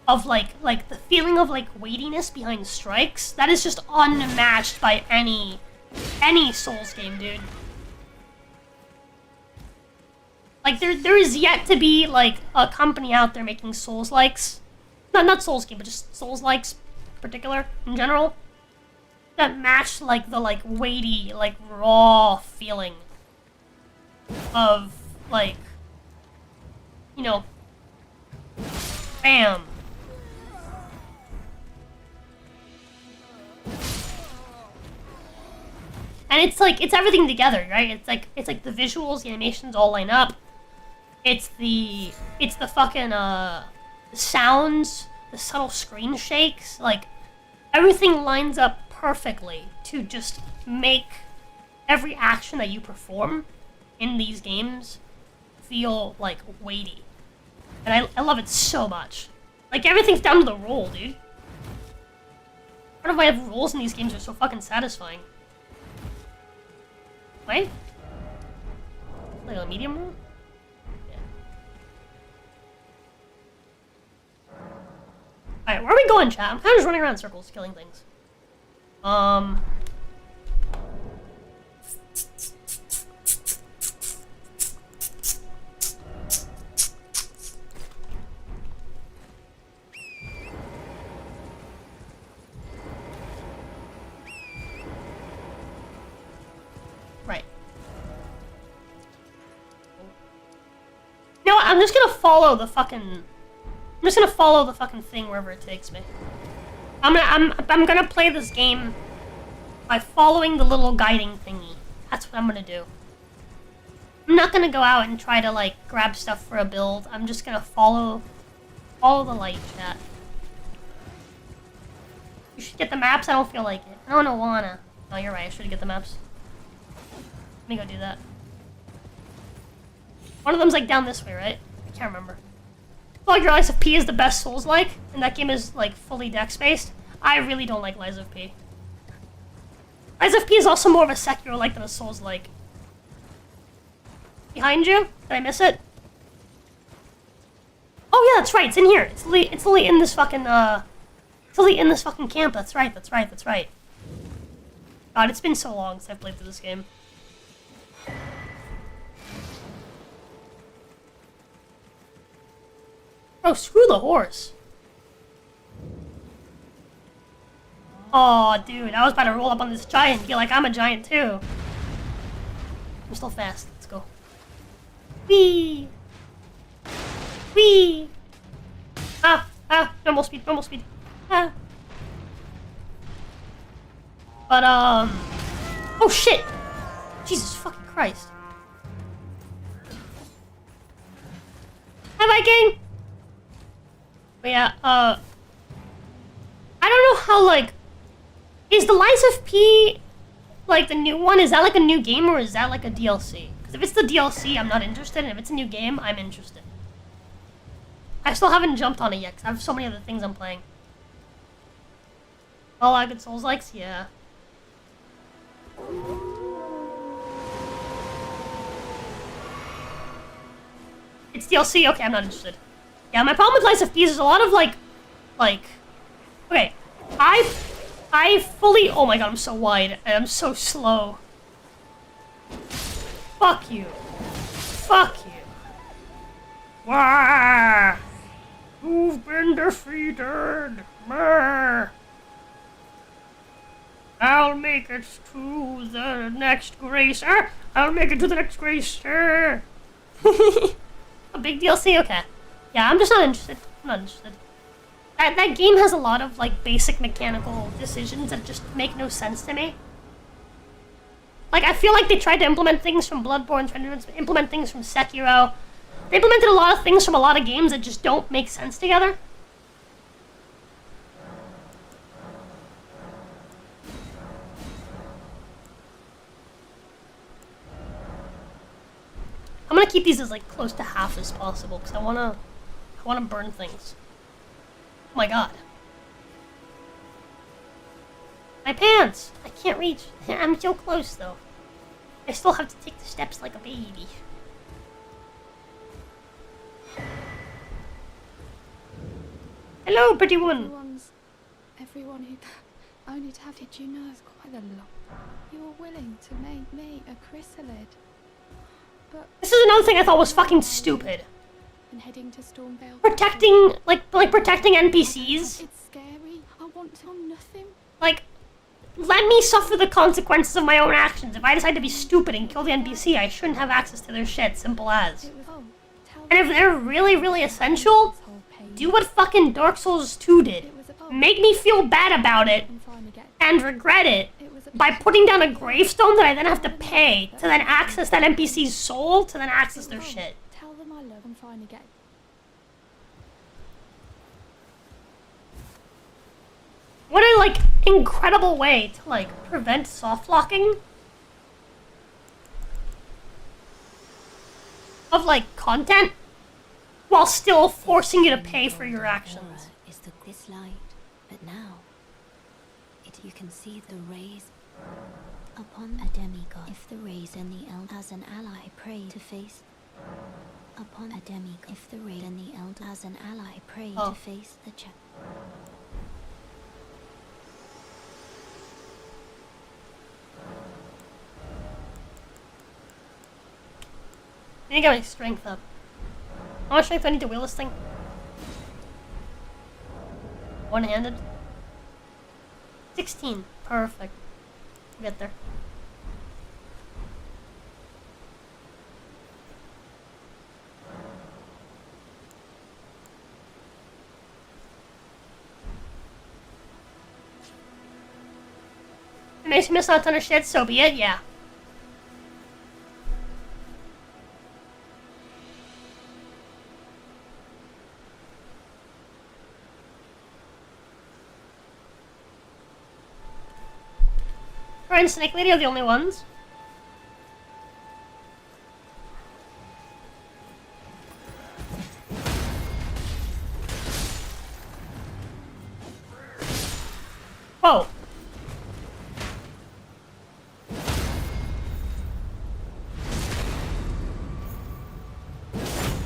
of, like, the feeling of, like, weightiness behind strikes, that is just unmatched by any Souls game, dude. Like, there is yet to be, like, a company out there making Souls-likes. Not Souls game, but just Souls-likes in particular, in general, that match, like, the, like, weighty, like, raw feeling of, like, you know, bam. And it's like, it's everything together, right? It's like the visuals, the animations all line up. It's the fucking, sounds, the subtle screen shakes, like, everything lines up perfectly to just make every action that you perform in these games feel, like, weighty. And I love it so much. Like, everything's down to the roll, dude. Part of why rolls in these games are so fucking satisfying. Wait? Like a medium roll? Yeah. Alright, where are we going, chat? I'm kind of just running around in circles, killing things. Right. You know what? I'm just gonna follow the fucking thing wherever it takes me. I'm gonna play this game by following the little guiding thingy. That's what I'm gonna do. I'm not gonna go out and try to like grab stuff for a build. I'm just gonna follow the light, chat. You should get the maps. I don't feel like it. I don't wanna. Oh, you're right. I should get the maps. Let me go do that. One of them's like down this way, right? I can't remember. I feel like your Lies of P is the best Souls-like, and that game is like fully dex-based. I really don't like Lies of P. Lies of P is also more of a Sekiro-like than a Souls-like. Behind you? Did I miss it? Oh yeah, that's right. It's in here. It's literally in this fucking it's literally in this fucking camp. That's right. God, it's been so long since I've played through this game. Oh, screw the horse. Oh, dude, I was about to roll up on this giant and feel like I'm a giant too. I'm still fast. Let's go. Whee! Whee! Ah, normal speed. Ah. But, oh shit! Jesus fucking Christ. Hi, Viking! But yeah, I don't know how, like, is the Lies of P, like, the new one, is that, like, a new game, or is that, like, a DLC? Because if it's the DLC, I'm not interested, and if it's a new game, I'm interested. I still haven't jumped on it yet, because I have so many other things I'm playing. Oh, I get Souls-likes? Yeah. It's DLC? Okay, I'm not interested. Yeah, my problem with Lies of P is there's a lot of, like, okay, I fully, oh my god, I'm so wide, and I'm so slow. Fuck you. Wah! You've been defeated. Brr. I'll make it to the next gracer. A big DLC? Okay. Yeah, I'm just not interested. That game has a lot of, like, basic mechanical decisions that just make no sense to me. Like, I feel like they tried to implement things from Bloodborne, tried to implement things from Sekiro. They implemented a lot of things from a lot of games that just don't make sense together. I'm gonna keep these as, like, close to half as possible, because I wanna burn things. Oh my god. My pants! I can't reach. I'm so close, though. I still have to take the steps like a baby. Hello, pretty woman. Everyone who only to have, did you know it's quite a lot. You were willing to make me a chrysalid. But This is another thing I thought was fucking stupid. and heading to Stormvale. Protecting, like protecting NPCs. It's scary. I want to nothing. Like, let me suffer the consequences of my own actions. If I decide to be stupid and kill the NPC, I shouldn't have access to their shit. Simple as. It was tell And if they're really, really essential, this whole pain. do what fucking Dark Souls 2 did. It was Make me feel bad about it and finally get and regret it it was by putting down a gravestone that I then have to pay to then access that NPC's soul to then access their shit. Tell them I love them fine again. What a, like, incredible way to, like, prevent soft locking of, like, content while still forcing you to pay for your actions. Aura is this light, but now you can see the rays upon a demigod. If the rays and the elder as an ally pray to face upon a demigod. If the ray and the elder as an ally pray to face the check. I need to get my strength up. How much strength do I need to wheel this thing? One-handed? 16. Perfect. We'll get there. It makes me miss out on a ton of shit, so be it, yeah. Her and Snake Lady are the only ones. Whoa.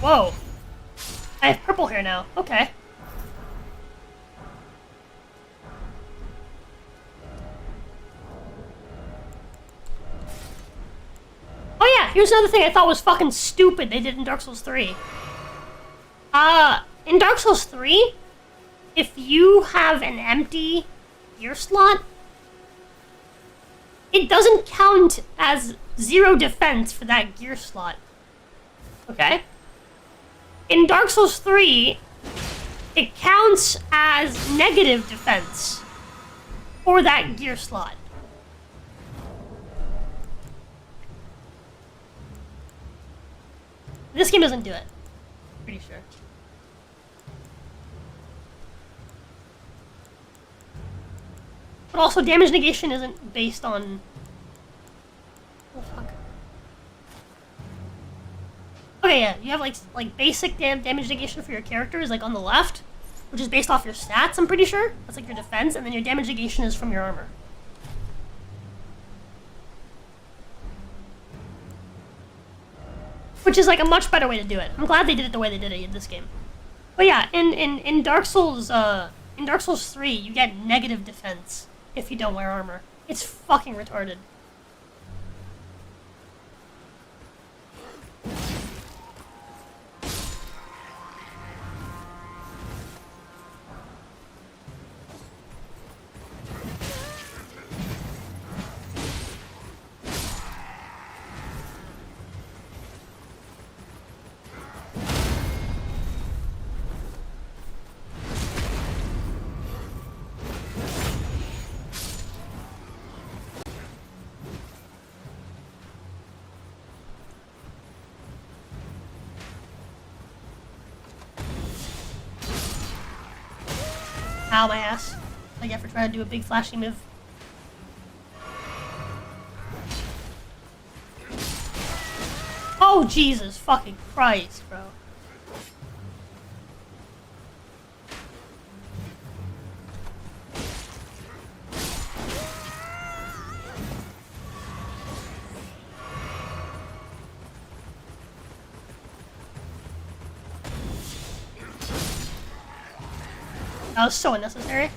Whoa. I have purple hair now. Okay. Oh yeah, here's another thing I thought was fucking stupid they did in Dark Souls 3. In Dark Souls 3, if you have an empty gear slot, it doesn't count as 0 defense for that gear slot. Okay? In Dark Souls 3, it counts as negative defense for that gear slot. This game doesn't do it. Pretty sure. But also, damage negation isn't based on... Oh, fuck. Okay, yeah, you have, like basic damage negation for your characters, like, on the left, which is based off your stats, I'm pretty sure. That's, like, your defense, and then your damage negation is from your armor. Which is, like, a much better way to do it. I'm glad they did it the way they did it in this game. But yeah, in Dark Souls, in Dark Souls 3, you get negative defense if you don't wear armor. It's fucking retarded. Ow, my ass. Like after trying to do a big flashy move. Oh, Jesus fucking Christ, bro. That was so unnecessary.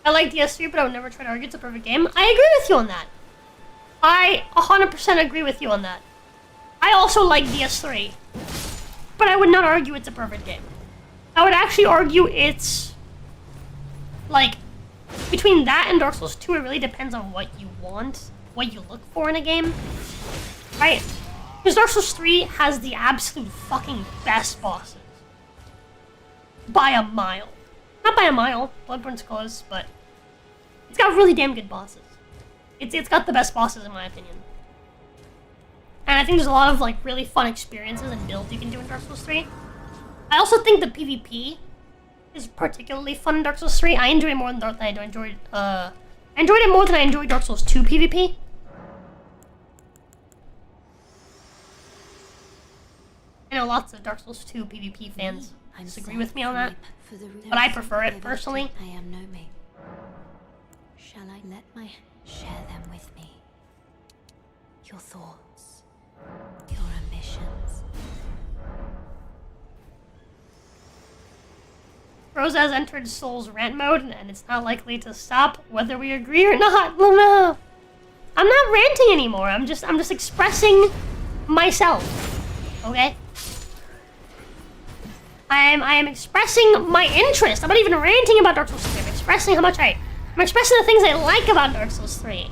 I like DS3, but I would never try to argue it's a perfect game. I agree with you on that. I 100% agree with you on that. I also like DS3, but I would not argue it's a perfect game. I would actually argue it's, like, between that and Dark Souls 2, it really depends on what you want, what you look for in a game, right? Because Dark Souls 3 has the absolute fucking best bosses. By a mile. Not by a mile, Bloodborne's close, but it's got really damn good bosses. It's got the best bosses in my opinion. And I think there's a lot of like really fun experiences and builds you can do in Dark Souls 3. I also think the PvP is particularly fun in Dark Souls 3. I enjoy it more than I enjoyed it more than I enjoyed Dark Souls 2 PvP. I know lots of Dark Souls 2 PvP fans disagree with me on that, but I prefer it personally. I am no me. Shall I let my share them with me? Your thoughts, your ambitions. Rosa has entered Souls rant mode, and it's not likely to stop whether we agree or not. Luna, I'm not ranting anymore. I'm just expressing myself. Okay. I am expressing my interest. I'm not even ranting about Dark Souls 3. I'm expressing I'm expressing the things I like about Dark Souls 3.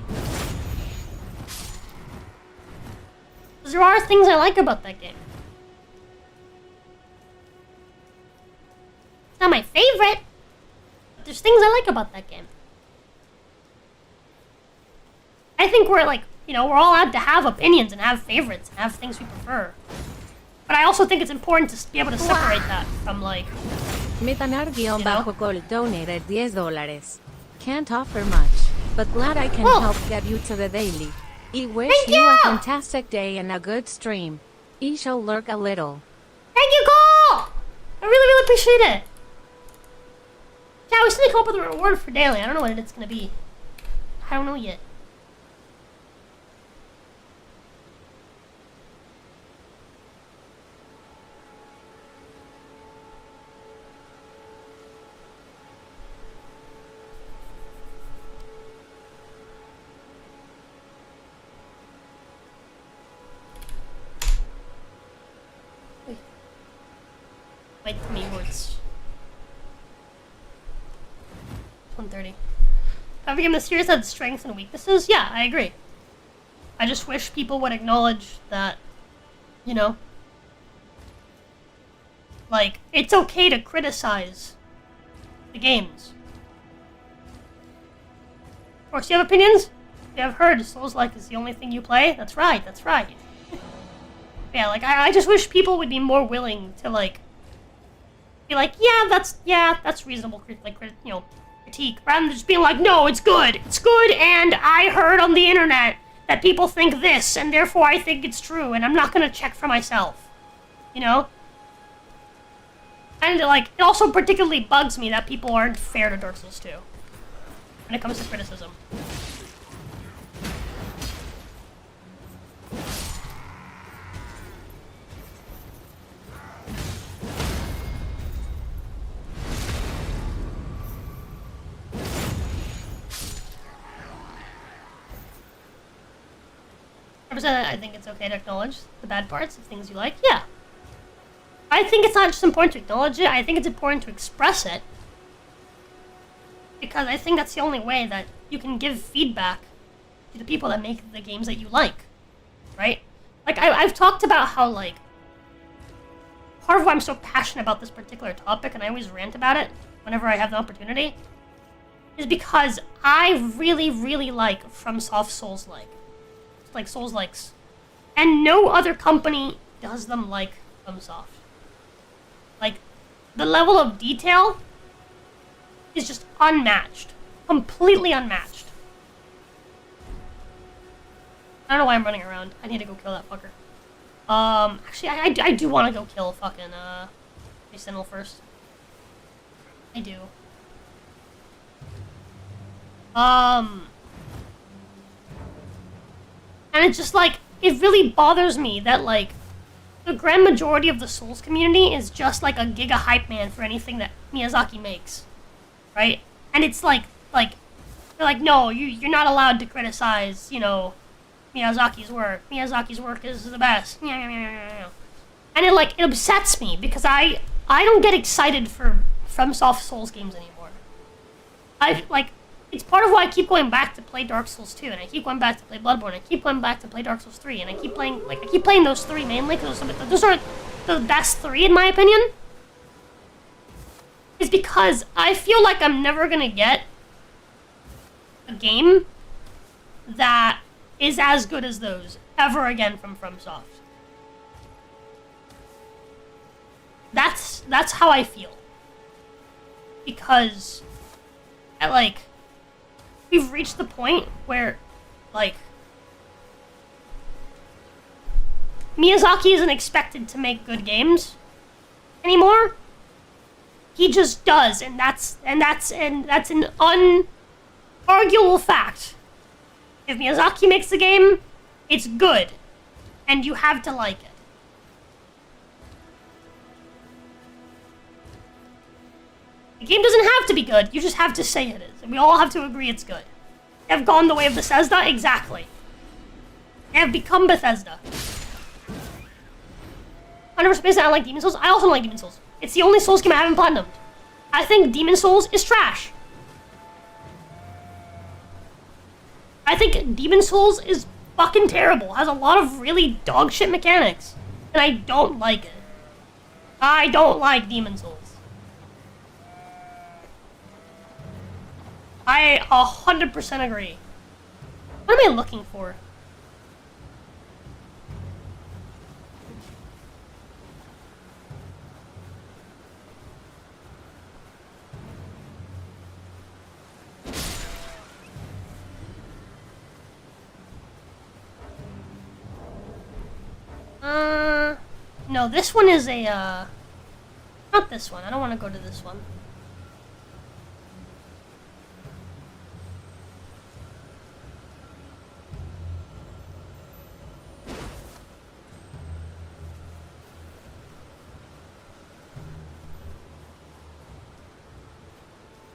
Because there are things I like about that game. It's not my favorite, but there's things I like about that game. I think we're like, we're all allowed to have opinions and have favorites and have things we prefer. But I also think it's important to be able to separate that from like... Metanar-Gold donated $10. Can't offer much, but glad I can help get you to the daily. I wish you a fantastic day and a good stream. I shall lurk a little. Thank you, Cole! I really, really appreciate it. Yeah, I was going to come up with a reward for daily. I don't know what it's going to be. I don't know yet. Wait for me words. 130. Every game in the series had strengths and weaknesses. Yeah, I agree. I just wish people would acknowledge that, like, it's okay to criticize the games. Of course, you have opinions? You have heard Souls-like is the only thing you play? That's right, that's right. Yeah, like, I just wish people would be more willing to, like, be like, yeah, that's reasonable, critique, rather than just being like, no, it's good, and I heard on the internet that people think this, and therefore I think it's true, and I'm not gonna check for myself, And, like, it also particularly bugs me that people aren't fair to Dark Souls 2 when it comes to criticism. I think it's okay to acknowledge the bad parts of things you like. Yeah. I think it's not just important to acknowledge it, I think it's important to express it. Because I think that's the only way that you can give feedback to the people that make the games that you like. Right? Like, I've talked about how, like, part of why I'm so passionate about this particular topic, and I always rant about it whenever I have the opportunity, is because I really, really like FromSoft Souls-like. Like Souls-likes. And no other company does them like FromSoft. Like, the level of detail is just unmatched. Completely unmatched. I don't know why I'm running around. I need to go kill that fucker. Actually, I do want to go kill fucking, Sentinel first. I do. And it's just like, it really bothers me that, like, the grand majority of the Souls community is just like a giga hype man for anything that Miyazaki makes. Right? And it's like, they're like, no, you're not allowed to criticize, Miyazaki's work. Miyazaki's work is the best. And it upsets me because I don't get excited for FromSoft Souls games anymore. It's part of why I keep going back to play Dark Souls 2, and I keep going back to play Bloodborne, I keep going back to play Dark Souls 3, and I keep playing those three mainly, because those are the best three in my opinion. Is because I feel like I'm never gonna get a game that is as good as those ever again from FromSoft. That's how I feel. Because we've reached the point where Miyazaki isn't expected to make good games anymore. He just does, and that's an unarguable fact. If Miyazaki makes a game, it's good, and you have to like it. The game doesn't have to be good, you just have to say it is, and we all have to agree it's good. They have gone the way of Bethesda? Exactly. They have become Bethesda. 100% I like Demon Souls. I also don't like Demon Souls. It's the only Souls game I haven't platinumed. I think Demon Souls is trash. I think Demon Souls is fucking terrible. Has a lot of really dog shit mechanics. And I don't like it. I don't like Demon Souls. I 100% agree. What am I looking for? No, this one is a, not this one. I don't want to go to this one.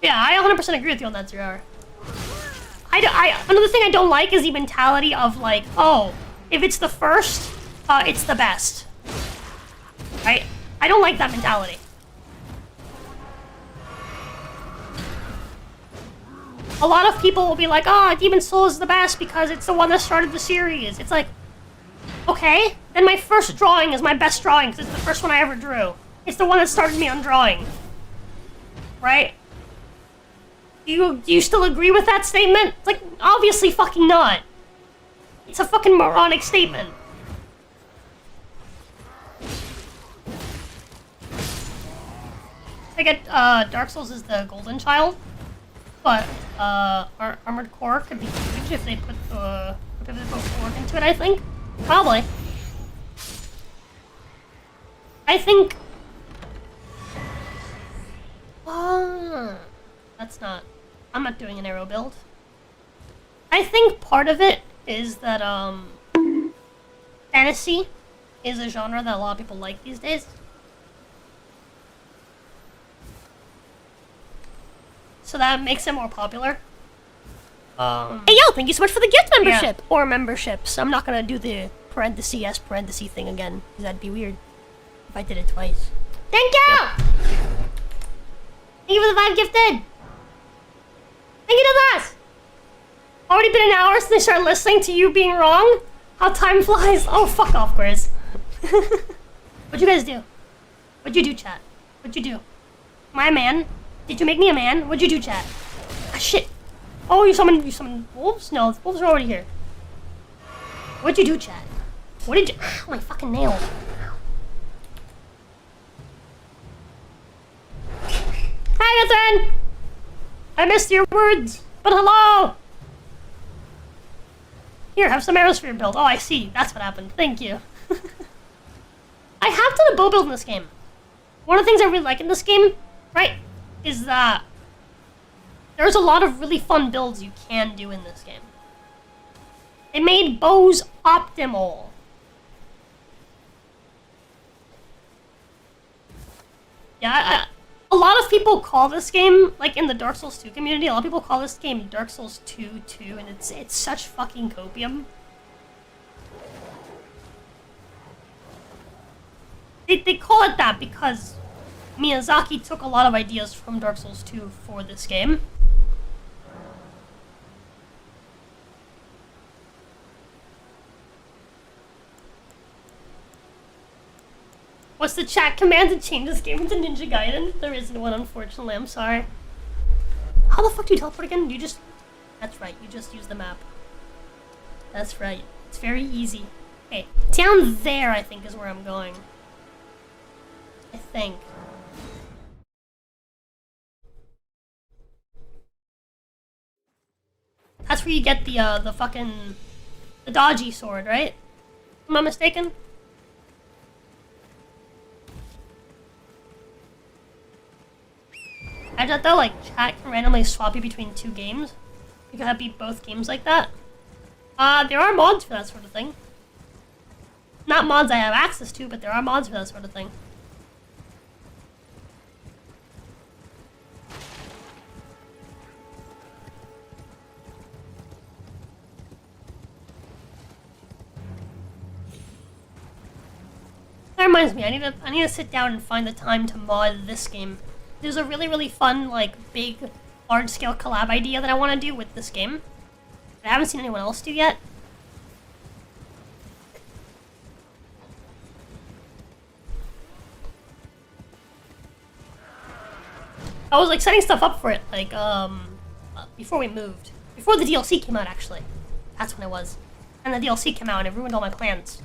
Yeah, I 100% agree with you on that, Zero. Another thing I don't like is the mentality of like, oh, if it's the first, it's the best. Right? I don't like that mentality. A lot of people will be like, oh, Demon Souls is the best because it's the one that started the series. It's like, okay, then my first drawing is my best drawing because it's the first one I ever drew. It's the one that started me on drawing. Right? Do you still agree with that statement? It's like, obviously fucking not. It's a fucking moronic statement. I get, Dark Souls is the golden child, but, Armored Core could be huge if they put work into it, I think. Probably. I think... that's not... I'm not doing an arrow build. I think part of it is that, fantasy is a genre that a lot of people like these days. So that makes it more popular. Hey yo, thank you so much for the gift membership! Yeah. Or memberships. I'm not gonna do the parenthesis thing again, because that'd be weird if I did it twice. Thank you! Yep. Thank you for the 5 gifted! Thank you to us! Already been an hour since I started listening to you being wrong? How time flies. Oh, fuck off, Grizz. What'd you guys do? What'd you do, chat? What'd you do? Am I a man? Did you make me a man? What'd you do, chat? Ah, shit. Oh, you summoned wolves? No, the wolves are already here. What'd you do, chat? What did you... Ow, my fucking nail. Hi, Ethan! I missed your words, but hello! Here, have some arrows for your build. Oh, I see. That's what happened. Thank you. I have done a bow build in this game. One of the things I really like in this game, right, is that there's a lot of really fun builds you can do in this game. They made bows optimal. Yeah, a lot of people call this game, like in the Dark Souls 2 community, a lot of people call this game Dark Souls 2, and it's such fucking copium. They call it that because Miyazaki took a lot of ideas from Dark Souls 2 for this game. What's the chat command to change this game into Ninja Gaiden? There isn't one, unfortunately. I'm sorry. How the fuck do you teleport again? You just... That's right, you just use the map. That's right. It's very easy. Okay, down there I think is where I'm going. I think. That's where you get the fucking... The dodgy sword, right? Am I mistaken? I thought though, like, chat can randomly swap you between two games. You can beat both games like that. There are mods for that sort of thing. Not mods I have access to, but there are mods for that sort of thing. That reminds me, I need to sit down and find the time to mod this game. There's a really fun, like, big, large-scale collab idea that I want to do with this game. I haven't seen anyone else do yet. I was, like, setting stuff up for it, like, before we moved. Before the DLC came out, actually. That's when it was. And the DLC came out and it ruined all my plans.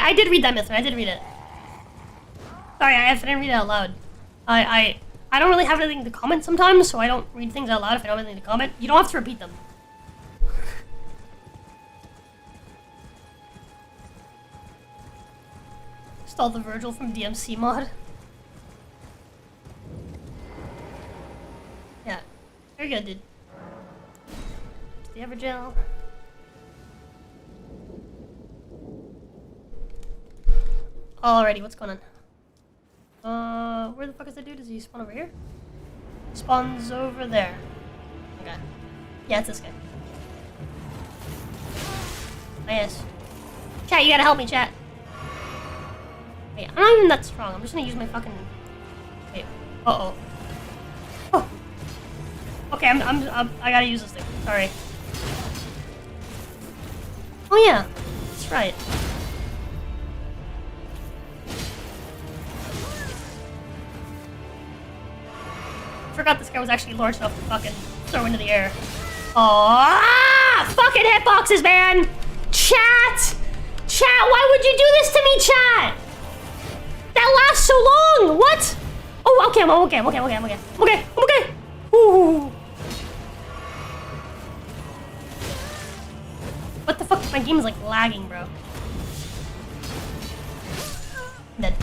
I did read that myth, I did read it. Sorry, I didn't read it out loud. I don't really have anything to comment sometimes, so I don't read things out loud if I don't have anything to comment. You don't have to repeat them. Stole the Virgil from DMC mod. Yeah, very good, dude. The Evergel. Alrighty, what's going on? Where the fuck is that dude? Does he spawn over here? Spawns over there. Okay. Yeah, it's this guy. Oh, yes. Chat, you gotta help me, chat. Wait, I'm not even that strong. I'm just gonna use my fucking... Wait. Uh-oh. Oh. Okay, I gotta use this thing. Sorry. Oh yeah. That's right. Forgot this guy was actually large enough to fucking throw into the air. Aww! Fucking hitboxes, man! Chat! Chat, why would you do this to me, chat? That lasts so long! What? Oh, okay, I'm okay. Ooh. What the fuck? My game is like lagging, bro. I'm dead.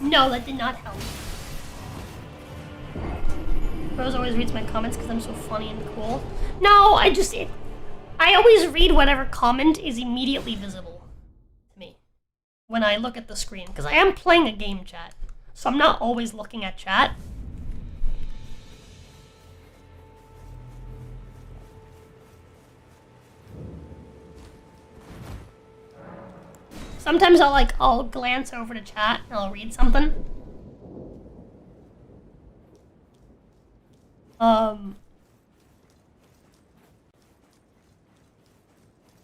No, that did not help. Rose always reads my comments because I'm so funny and cool. No, I always read whatever comment is immediately visible to me when I look at the screen, because I am playing a game, chat, so I'm not always looking at chat. Sometimes I'll glance over to chat and I'll read something.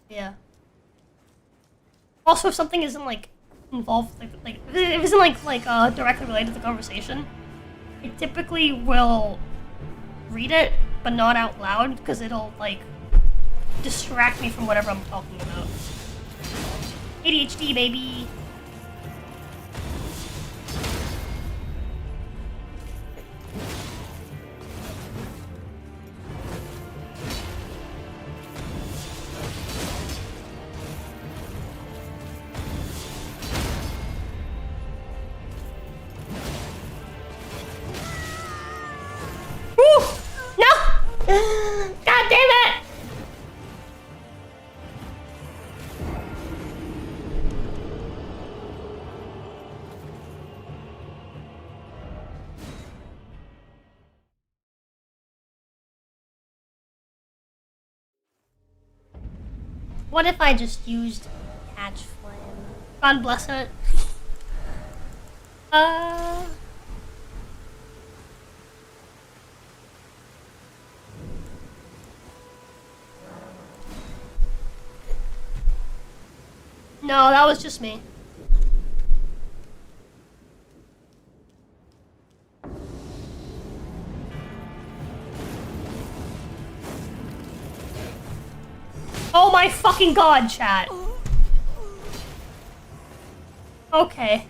Yeah. Also, if something isn't like involved, like if it isn't like directly related to the conversation, I typically will read it, but not out loud, because it'll like distract me from whatever I'm talking about. ADHD, baby. God damn it! What if I just used Catch Flame? God bless it. No, that was just me. Oh my fucking god, chat. Okay.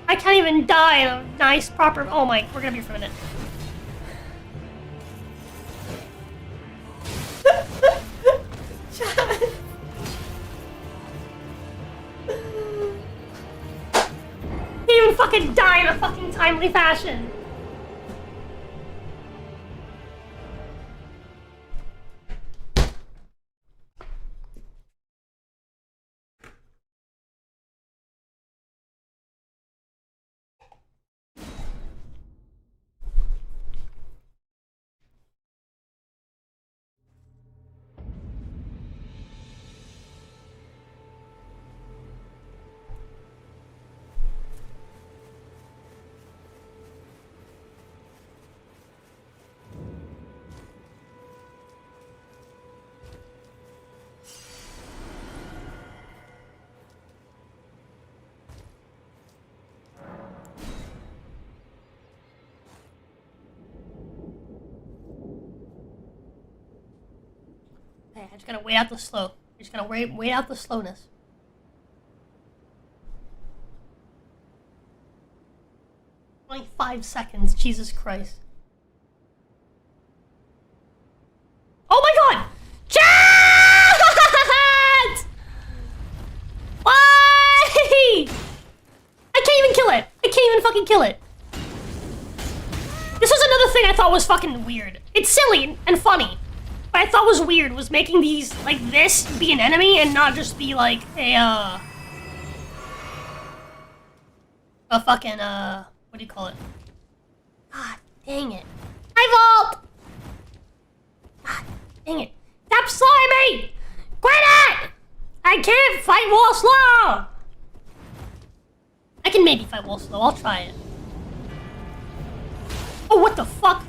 I can't even die in a nice, proper... Oh my... We're gonna be here for a minute. Chat. Can't even fucking die in a fucking timely fashion. Okay, I just gotta wait out the slow. I just gotta wait out the slowness. Only 5 seconds, Jesus Christ. Oh my god! Chat! Why? I can't even kill it! I can't even fucking kill it! This was another thing I thought was fucking weird. It's silly and funny. What I thought was weird was making these, like this, be an enemy and not just be like a fucking, what do you call it? God dang it. My vault! God dang it. Stop slowing me! Quit it! I can't fight wall slow! I can maybe fight wall slow, I'll try it. Oh, what the fuck?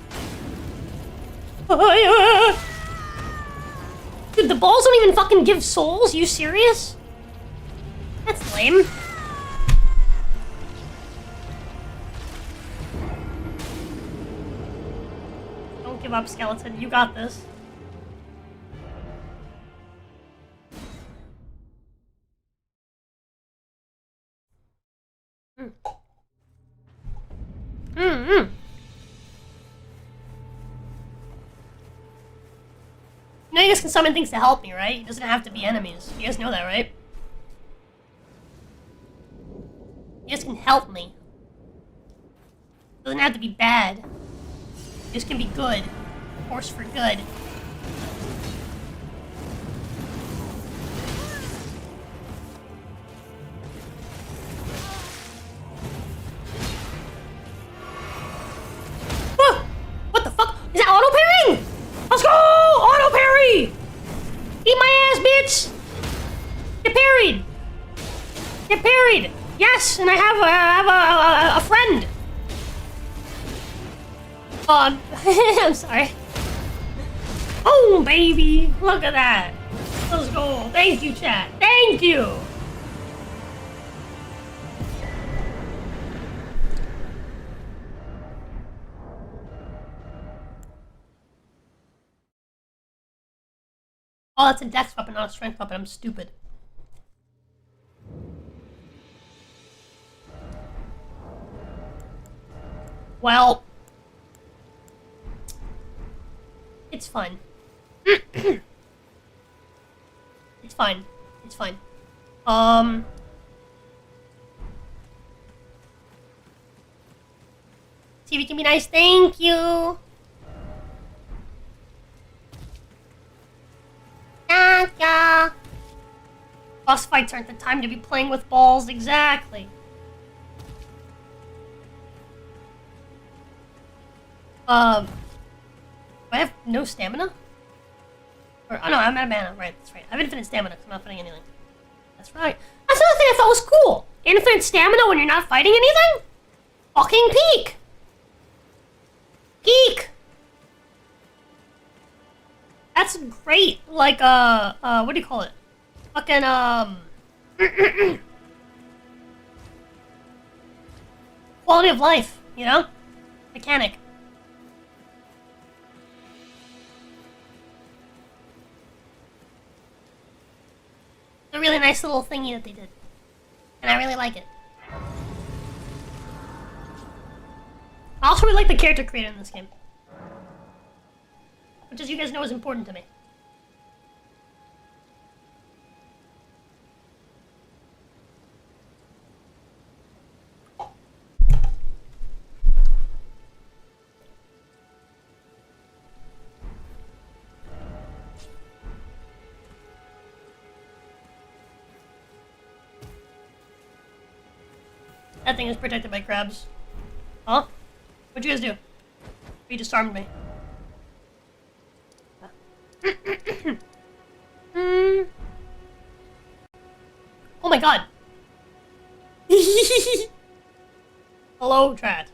Dude, the balls don't even fucking give souls? You serious? That's lame. Don't give up, skeleton. You got this. You know you guys can summon things to help me, right? It doesn't have to be enemies. You guys know that, right? You guys can help me. It doesn't have to be bad. It just can be good. Force for good. What the fuck? Is that auto parrying? Let's go! Auto parry! Eat my ass, bitch! Get parried! Get parried! Yes, and I have a friend. I'm sorry. Oh, baby! Look at that! Let's go! Thank you, chat! Thank you! Oh, that's a dex weapon, not a strength weapon. I'm stupid. Well, it's fine. It's fine. It's fine. TV can be nice. Thank you. Yeah. Boss fights aren't the time to be playing with balls. Exactly. Do I have no stamina? Or, oh no, I'm out of mana. Right, that's right. I have infinite stamina because I'm not fighting anything. That's right. That's another thing I thought was cool. Infinite stamina when you're not fighting anything? Fucking peak! Geek! That's great. Like, what do you call it? fucking, quality of life, you know? Mechanic. It's a really nice little thingy that they did. And I really like it. I also really like the character creator in this game. Which, as you guys know, is important to me. That thing is protected by crabs. Huh? What'd you guys do? You disarmed me. Oh my god! Hello, chat.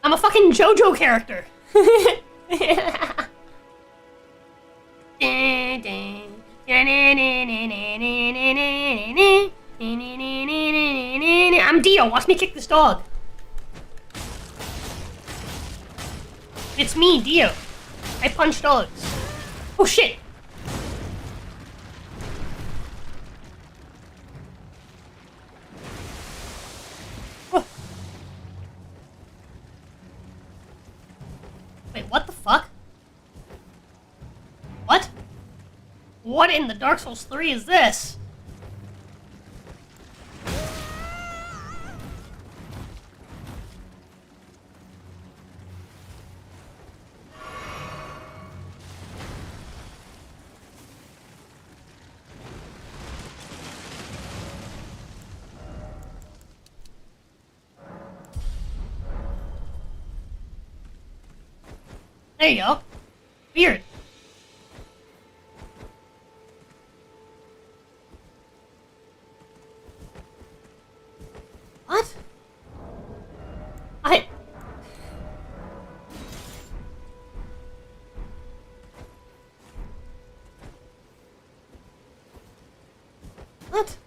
I'm a fucking JoJo character! I'm Dio, watch me kick this dog. It's me, Dio. I punch dogs. Oh shit! Wait, what the fuck? What? What in the Dark Souls 3 is this? There you go. Weird. What? What?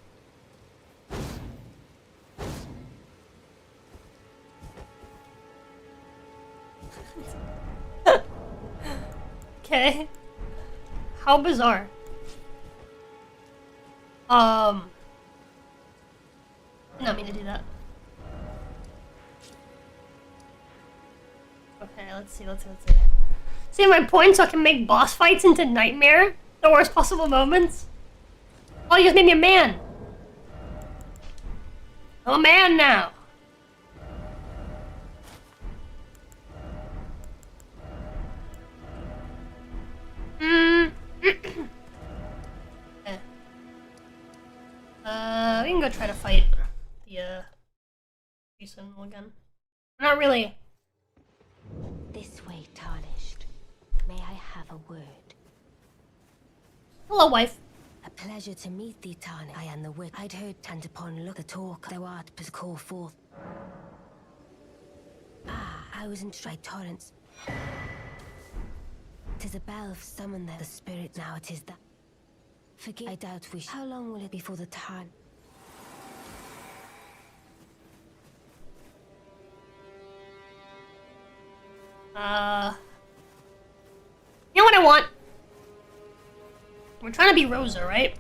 Okay. How bizarre. Did not mean to do that. Okay, let's see. Save my points so I can make boss fights into nightmare? The worst possible moments? Oh, you just made me a man! I'm a man now! We can go try to fight the, Jason again. Not really. This way, Tarnished. May I have a word? Hello, wife. A pleasure to meet thee, Tarnished. I am the wit. I'd heard tant upon look the talk thou art but call forth. I was in Stride Torrents. 'Tis a bell of summon there, the spirit now it is that. Forgive, I doubt wish. How long will it be for the time? You know what I want? We're trying to be Rosa, right?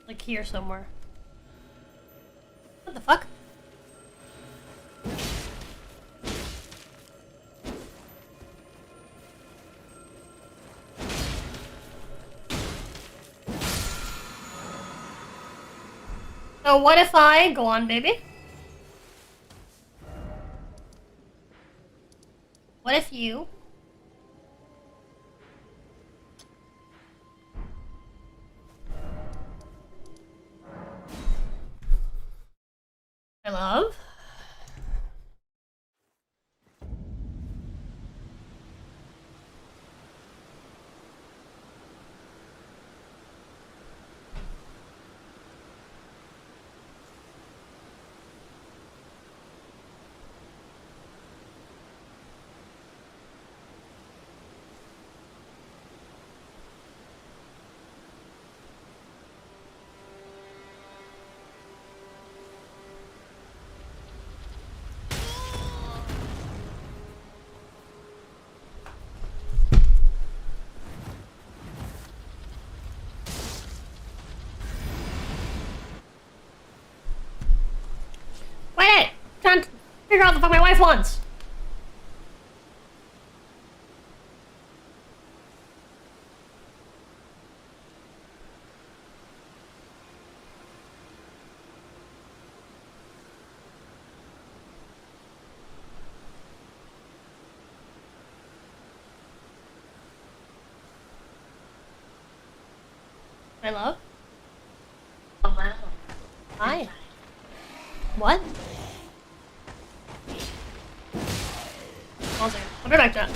Like here somewhere. What the fuck? So what if I go on, baby? What if you my love? figure out what the fuck my wife wants. My love? Oh wow. Hi. What? I'll be back to that.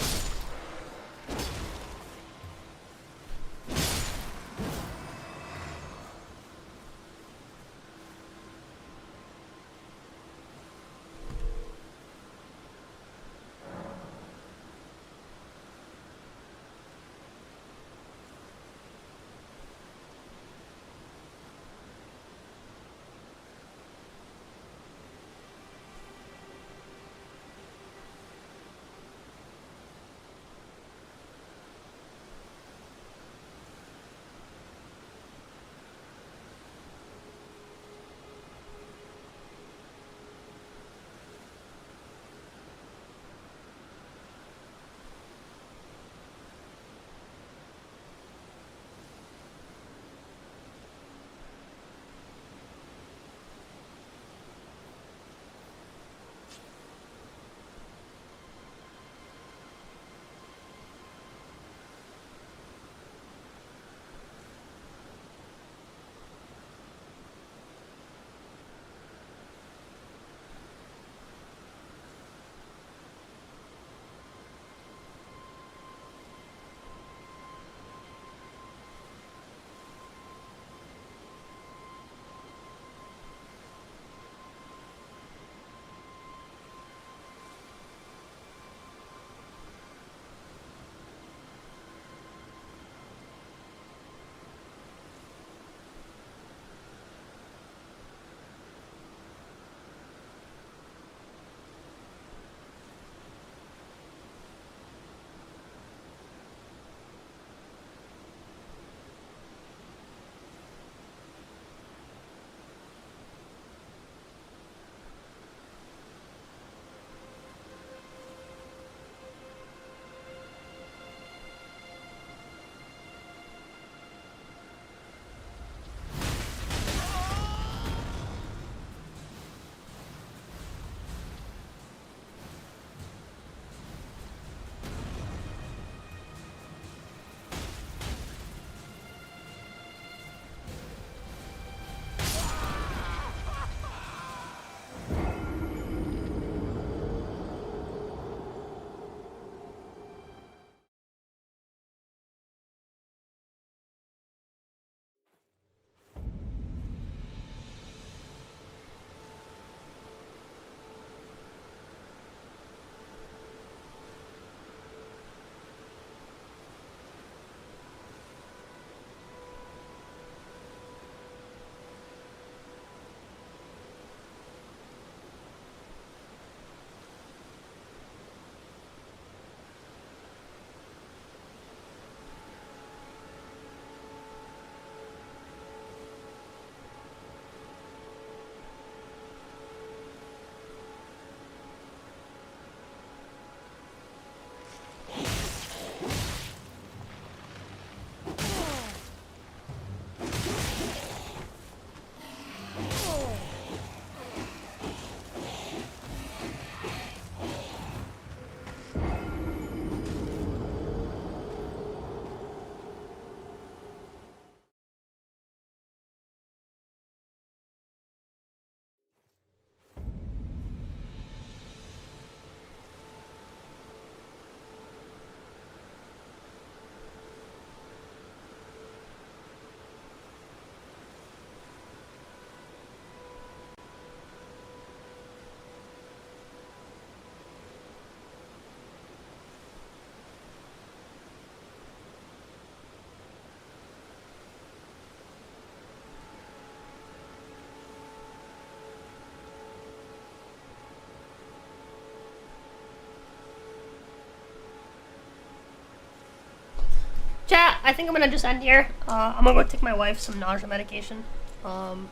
Chat, I think I'm gonna just end here. I'm gonna go take my wife some nausea medication.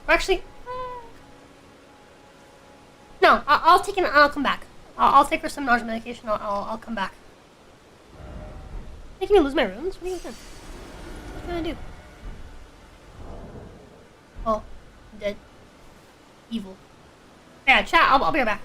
Actually, no, no. I'll take it. I'll come back. I'll take her some nausea medication. I'll come back. Making me lose my runes? What are you doing? What can I do? Oh, I'm dead. Evil. Yeah, chat. I'll be right back.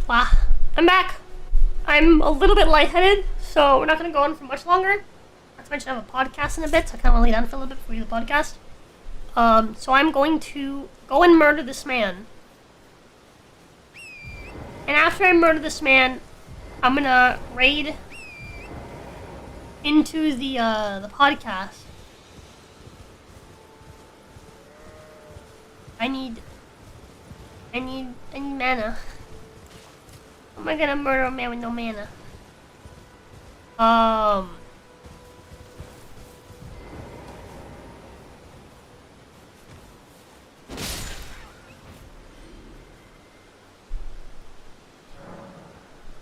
Wow. I'm back. I'm a little bit lightheaded, so we're not gonna go on for much longer. Not to mention I have a podcast in a bit, so I kind of lay down for a little bit before we do the podcast. So I'm going to go and murder this man. And after I murder this man, I'm gonna raid into the podcast. I need mana. How am I gonna murder a man with no mana?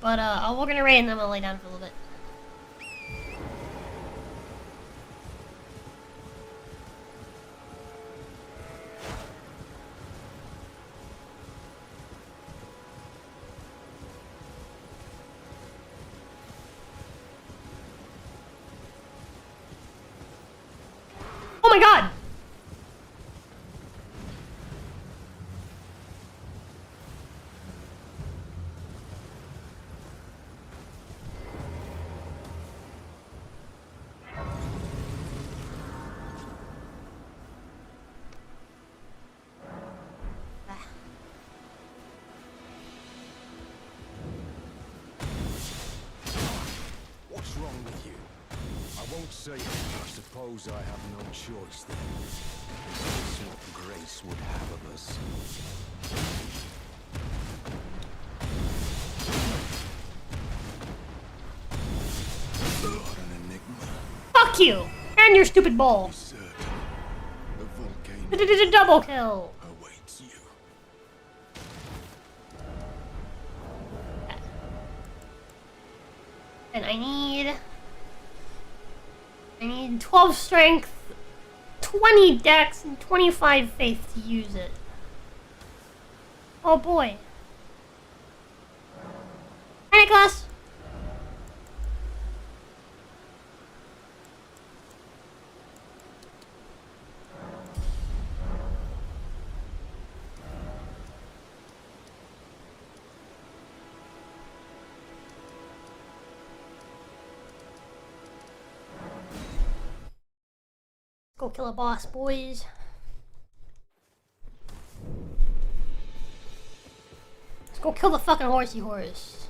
But we're gonna raid and then I'm gonna lay down for a little bit. Oh my god! What's wrong with you? I won't say it. I suppose I have no choice then. This is what grace would have of us. What an enigma. Fuck you! And your stupid ball. Certain. The volcano Double kill. awaits you. And I need 12 strength, 20 dex, and 25 faith to use it. Oh boy. Hi, Nicholas. Go kill a boss, boys. Let's go kill the fucking horsey horse.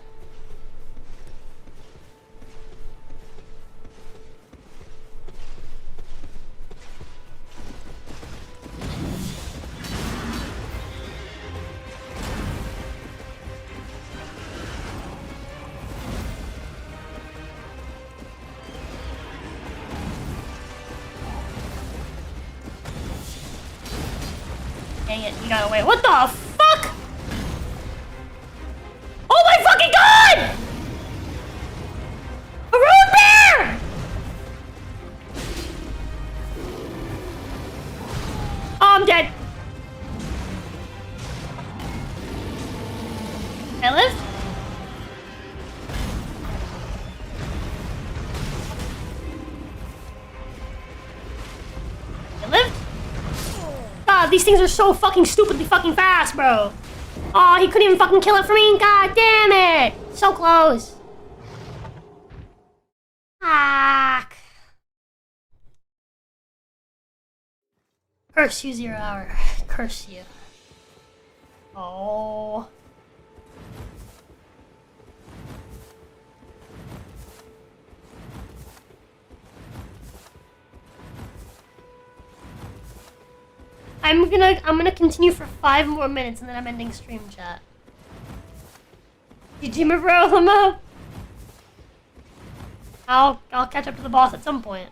Dang it, he got away. What the fuck? Oh my fucking god! A road bear! Oh, I'm dead. I live? I lived? God, these things are so fucking stupidly fucking fast, bro. Oh, he couldn't even fucking kill it for me. God damn it. So close. Fuck. Curse you, 0 hour. Curse you. Oh. I'm gonna continue for 5 more minutes and then I'm ending stream chat. GG, bro, I'm up. I'll catch up to the boss at some point.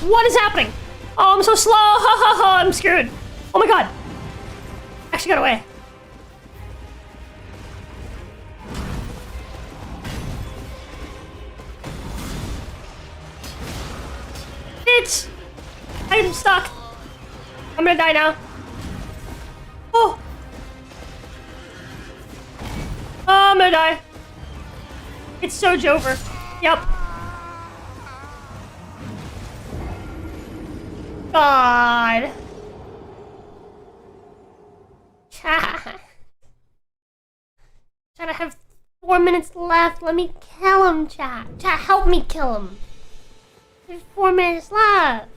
What is happening? Oh, I'm so slow. I'm screwed. Oh my god. Actually got away. Bitch! I'm stuck. I'm gonna die now. Oh! Oh, I'm gonna die. It's so Jover. Yep. God. Chat. Chat, I have 4 minutes left. Let me kill him, chat. Chat, help me kill him. There's 4 minutes left.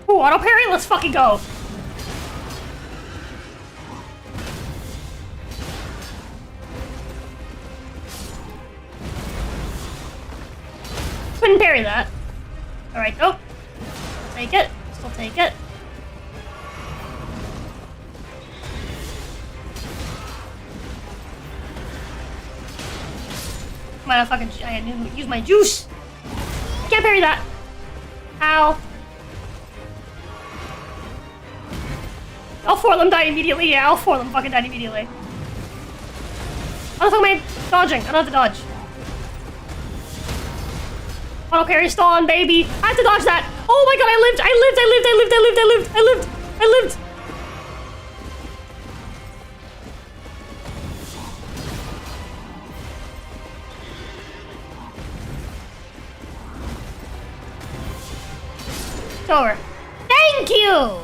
Ooh, auto parry? Let's fucking go. Couldn't parry that. Alright, though. Take it. Still take it. I need to use my juice. Can't parry that. Ow. All 4 of them died immediately. Yeah, all 4 of them fucking died immediately. How the fuck am I dodging? I don't have to dodge. Auto parry still on, baby. I have to dodge that. Oh my god, I lived. It's over. Thank you!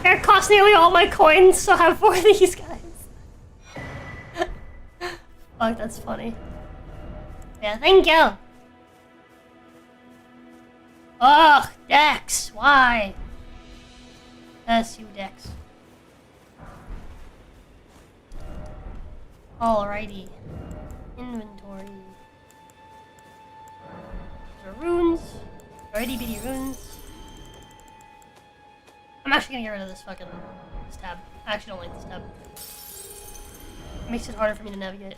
It cost nearly all my coins to have 4 of these guys. Fuck, that's funny. Yeah, thank you! Ugh, Dex, why? Yes, you Dex. Alrighty. Inventory. There are runes. Itty bitty runes. I'm actually gonna get rid of this tab. I actually don't like this tab. It makes it harder for me to navigate.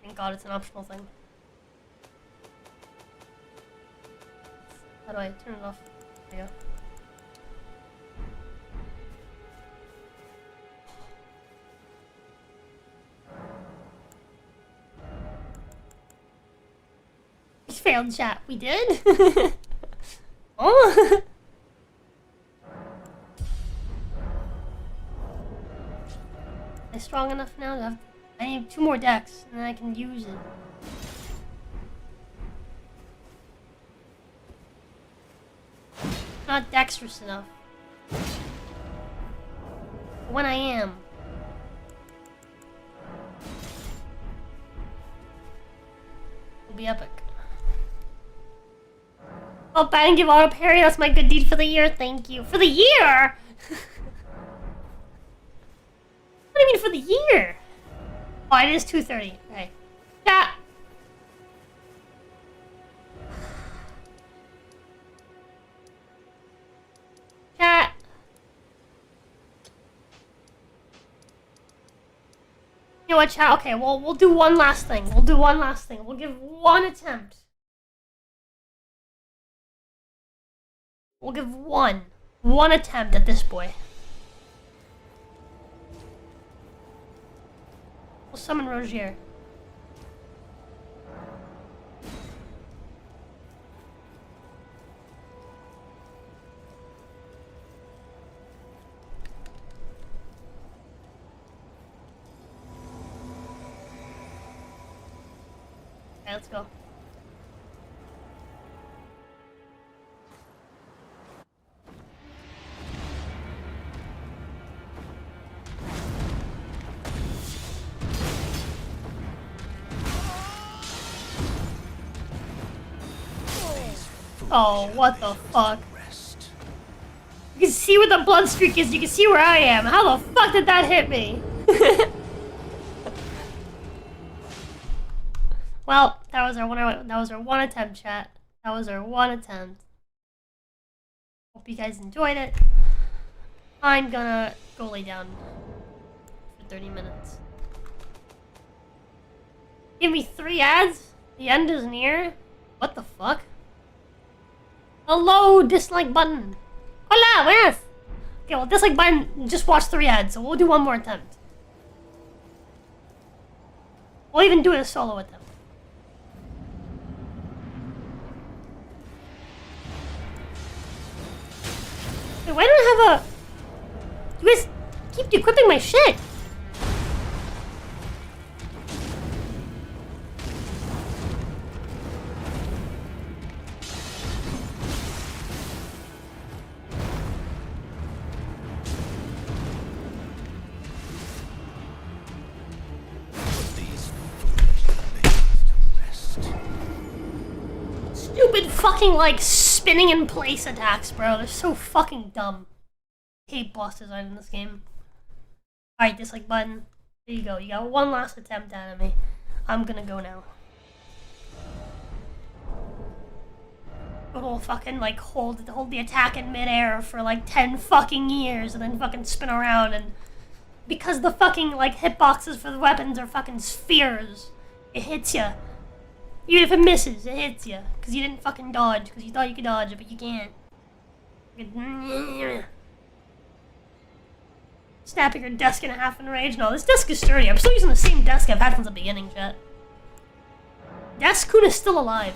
Thank God it's an optional thing. How do I turn it off? There you go. We failed chat. We did? Oh! Am I strong enough now to have... I need 2 more decks, and then I can use it. Not dexterous enough. But when I am... it'll be epic. Oh, I didn't give auto parry. That's my good deed for the year. Thank you. For the year? What do you mean for the year? Oh, it is 2:30. Okay. Chat. Chat. You know what, chat? Okay, well, we'll do one last thing. We'll give one attempt. We'll give one attempt at this boy. We'll summon Rogier. Okay, let's go. Oh, what the fuck? Rest. You can see where the blood streak is. You can see where I am. How the fuck did that hit me? Well, that was our one attempt, chat. That was our one attempt. Hope you guys enjoyed it. I'm gonna go lay down for 30 minutes. Give me 3 ads? The end is near? What the fuck? Hello, dislike button. Hola, buenas. Okay, well, dislike button just watched 3 ads, so we'll do one more attempt. We'll even do a solo attempt. Wait, why don't I have a... You guys keep equipping my shit. Stupid fucking, like, spinning in place attacks, bro. They're so fucking dumb. I hate boss design in this game. Alright, dislike button. There you go. You got one last attempt out of me. I'm gonna go now. It'll fucking, like, hold the attack in midair for, like, 10 fucking years and then fucking spin around, and because the fucking, like, hitboxes for the weapons are fucking spheres, it hits ya. Even if it misses, it hits you. Because you didn't fucking dodge. Because you thought you could dodge it, but you can't. Snapping your desk in half in rage. No, this desk is sturdy. I'm still using the same desk I've had since the beginning, chat. Desk-kun is still alive.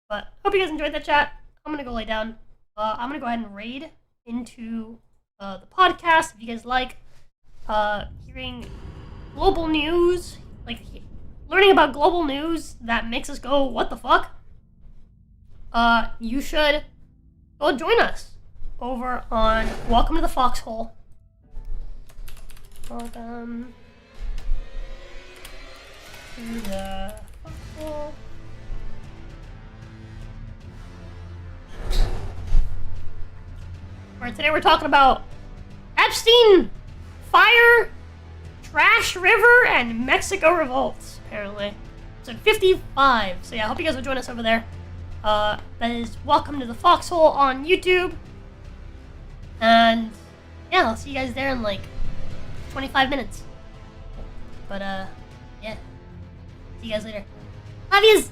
But, hope you guys enjoyed that, chat. I'm gonna go lay down. I'm gonna go ahead and raid into the podcast. If you guys like hearing global news, like... learning about global news that makes us go, what the fuck? You should go join us over on Welcome to the Foxhole. Welcome to the Foxhole. Alright, today we're talking about Epstein, fire, Trash River, and Mexico revolts, apparently. So 55. So yeah, I hope you guys will join us over there. That is Welcome to the Foxhole on YouTube. And yeah, I'll see you guys there in like 25 minutes. But yeah. See you guys later. Love yous!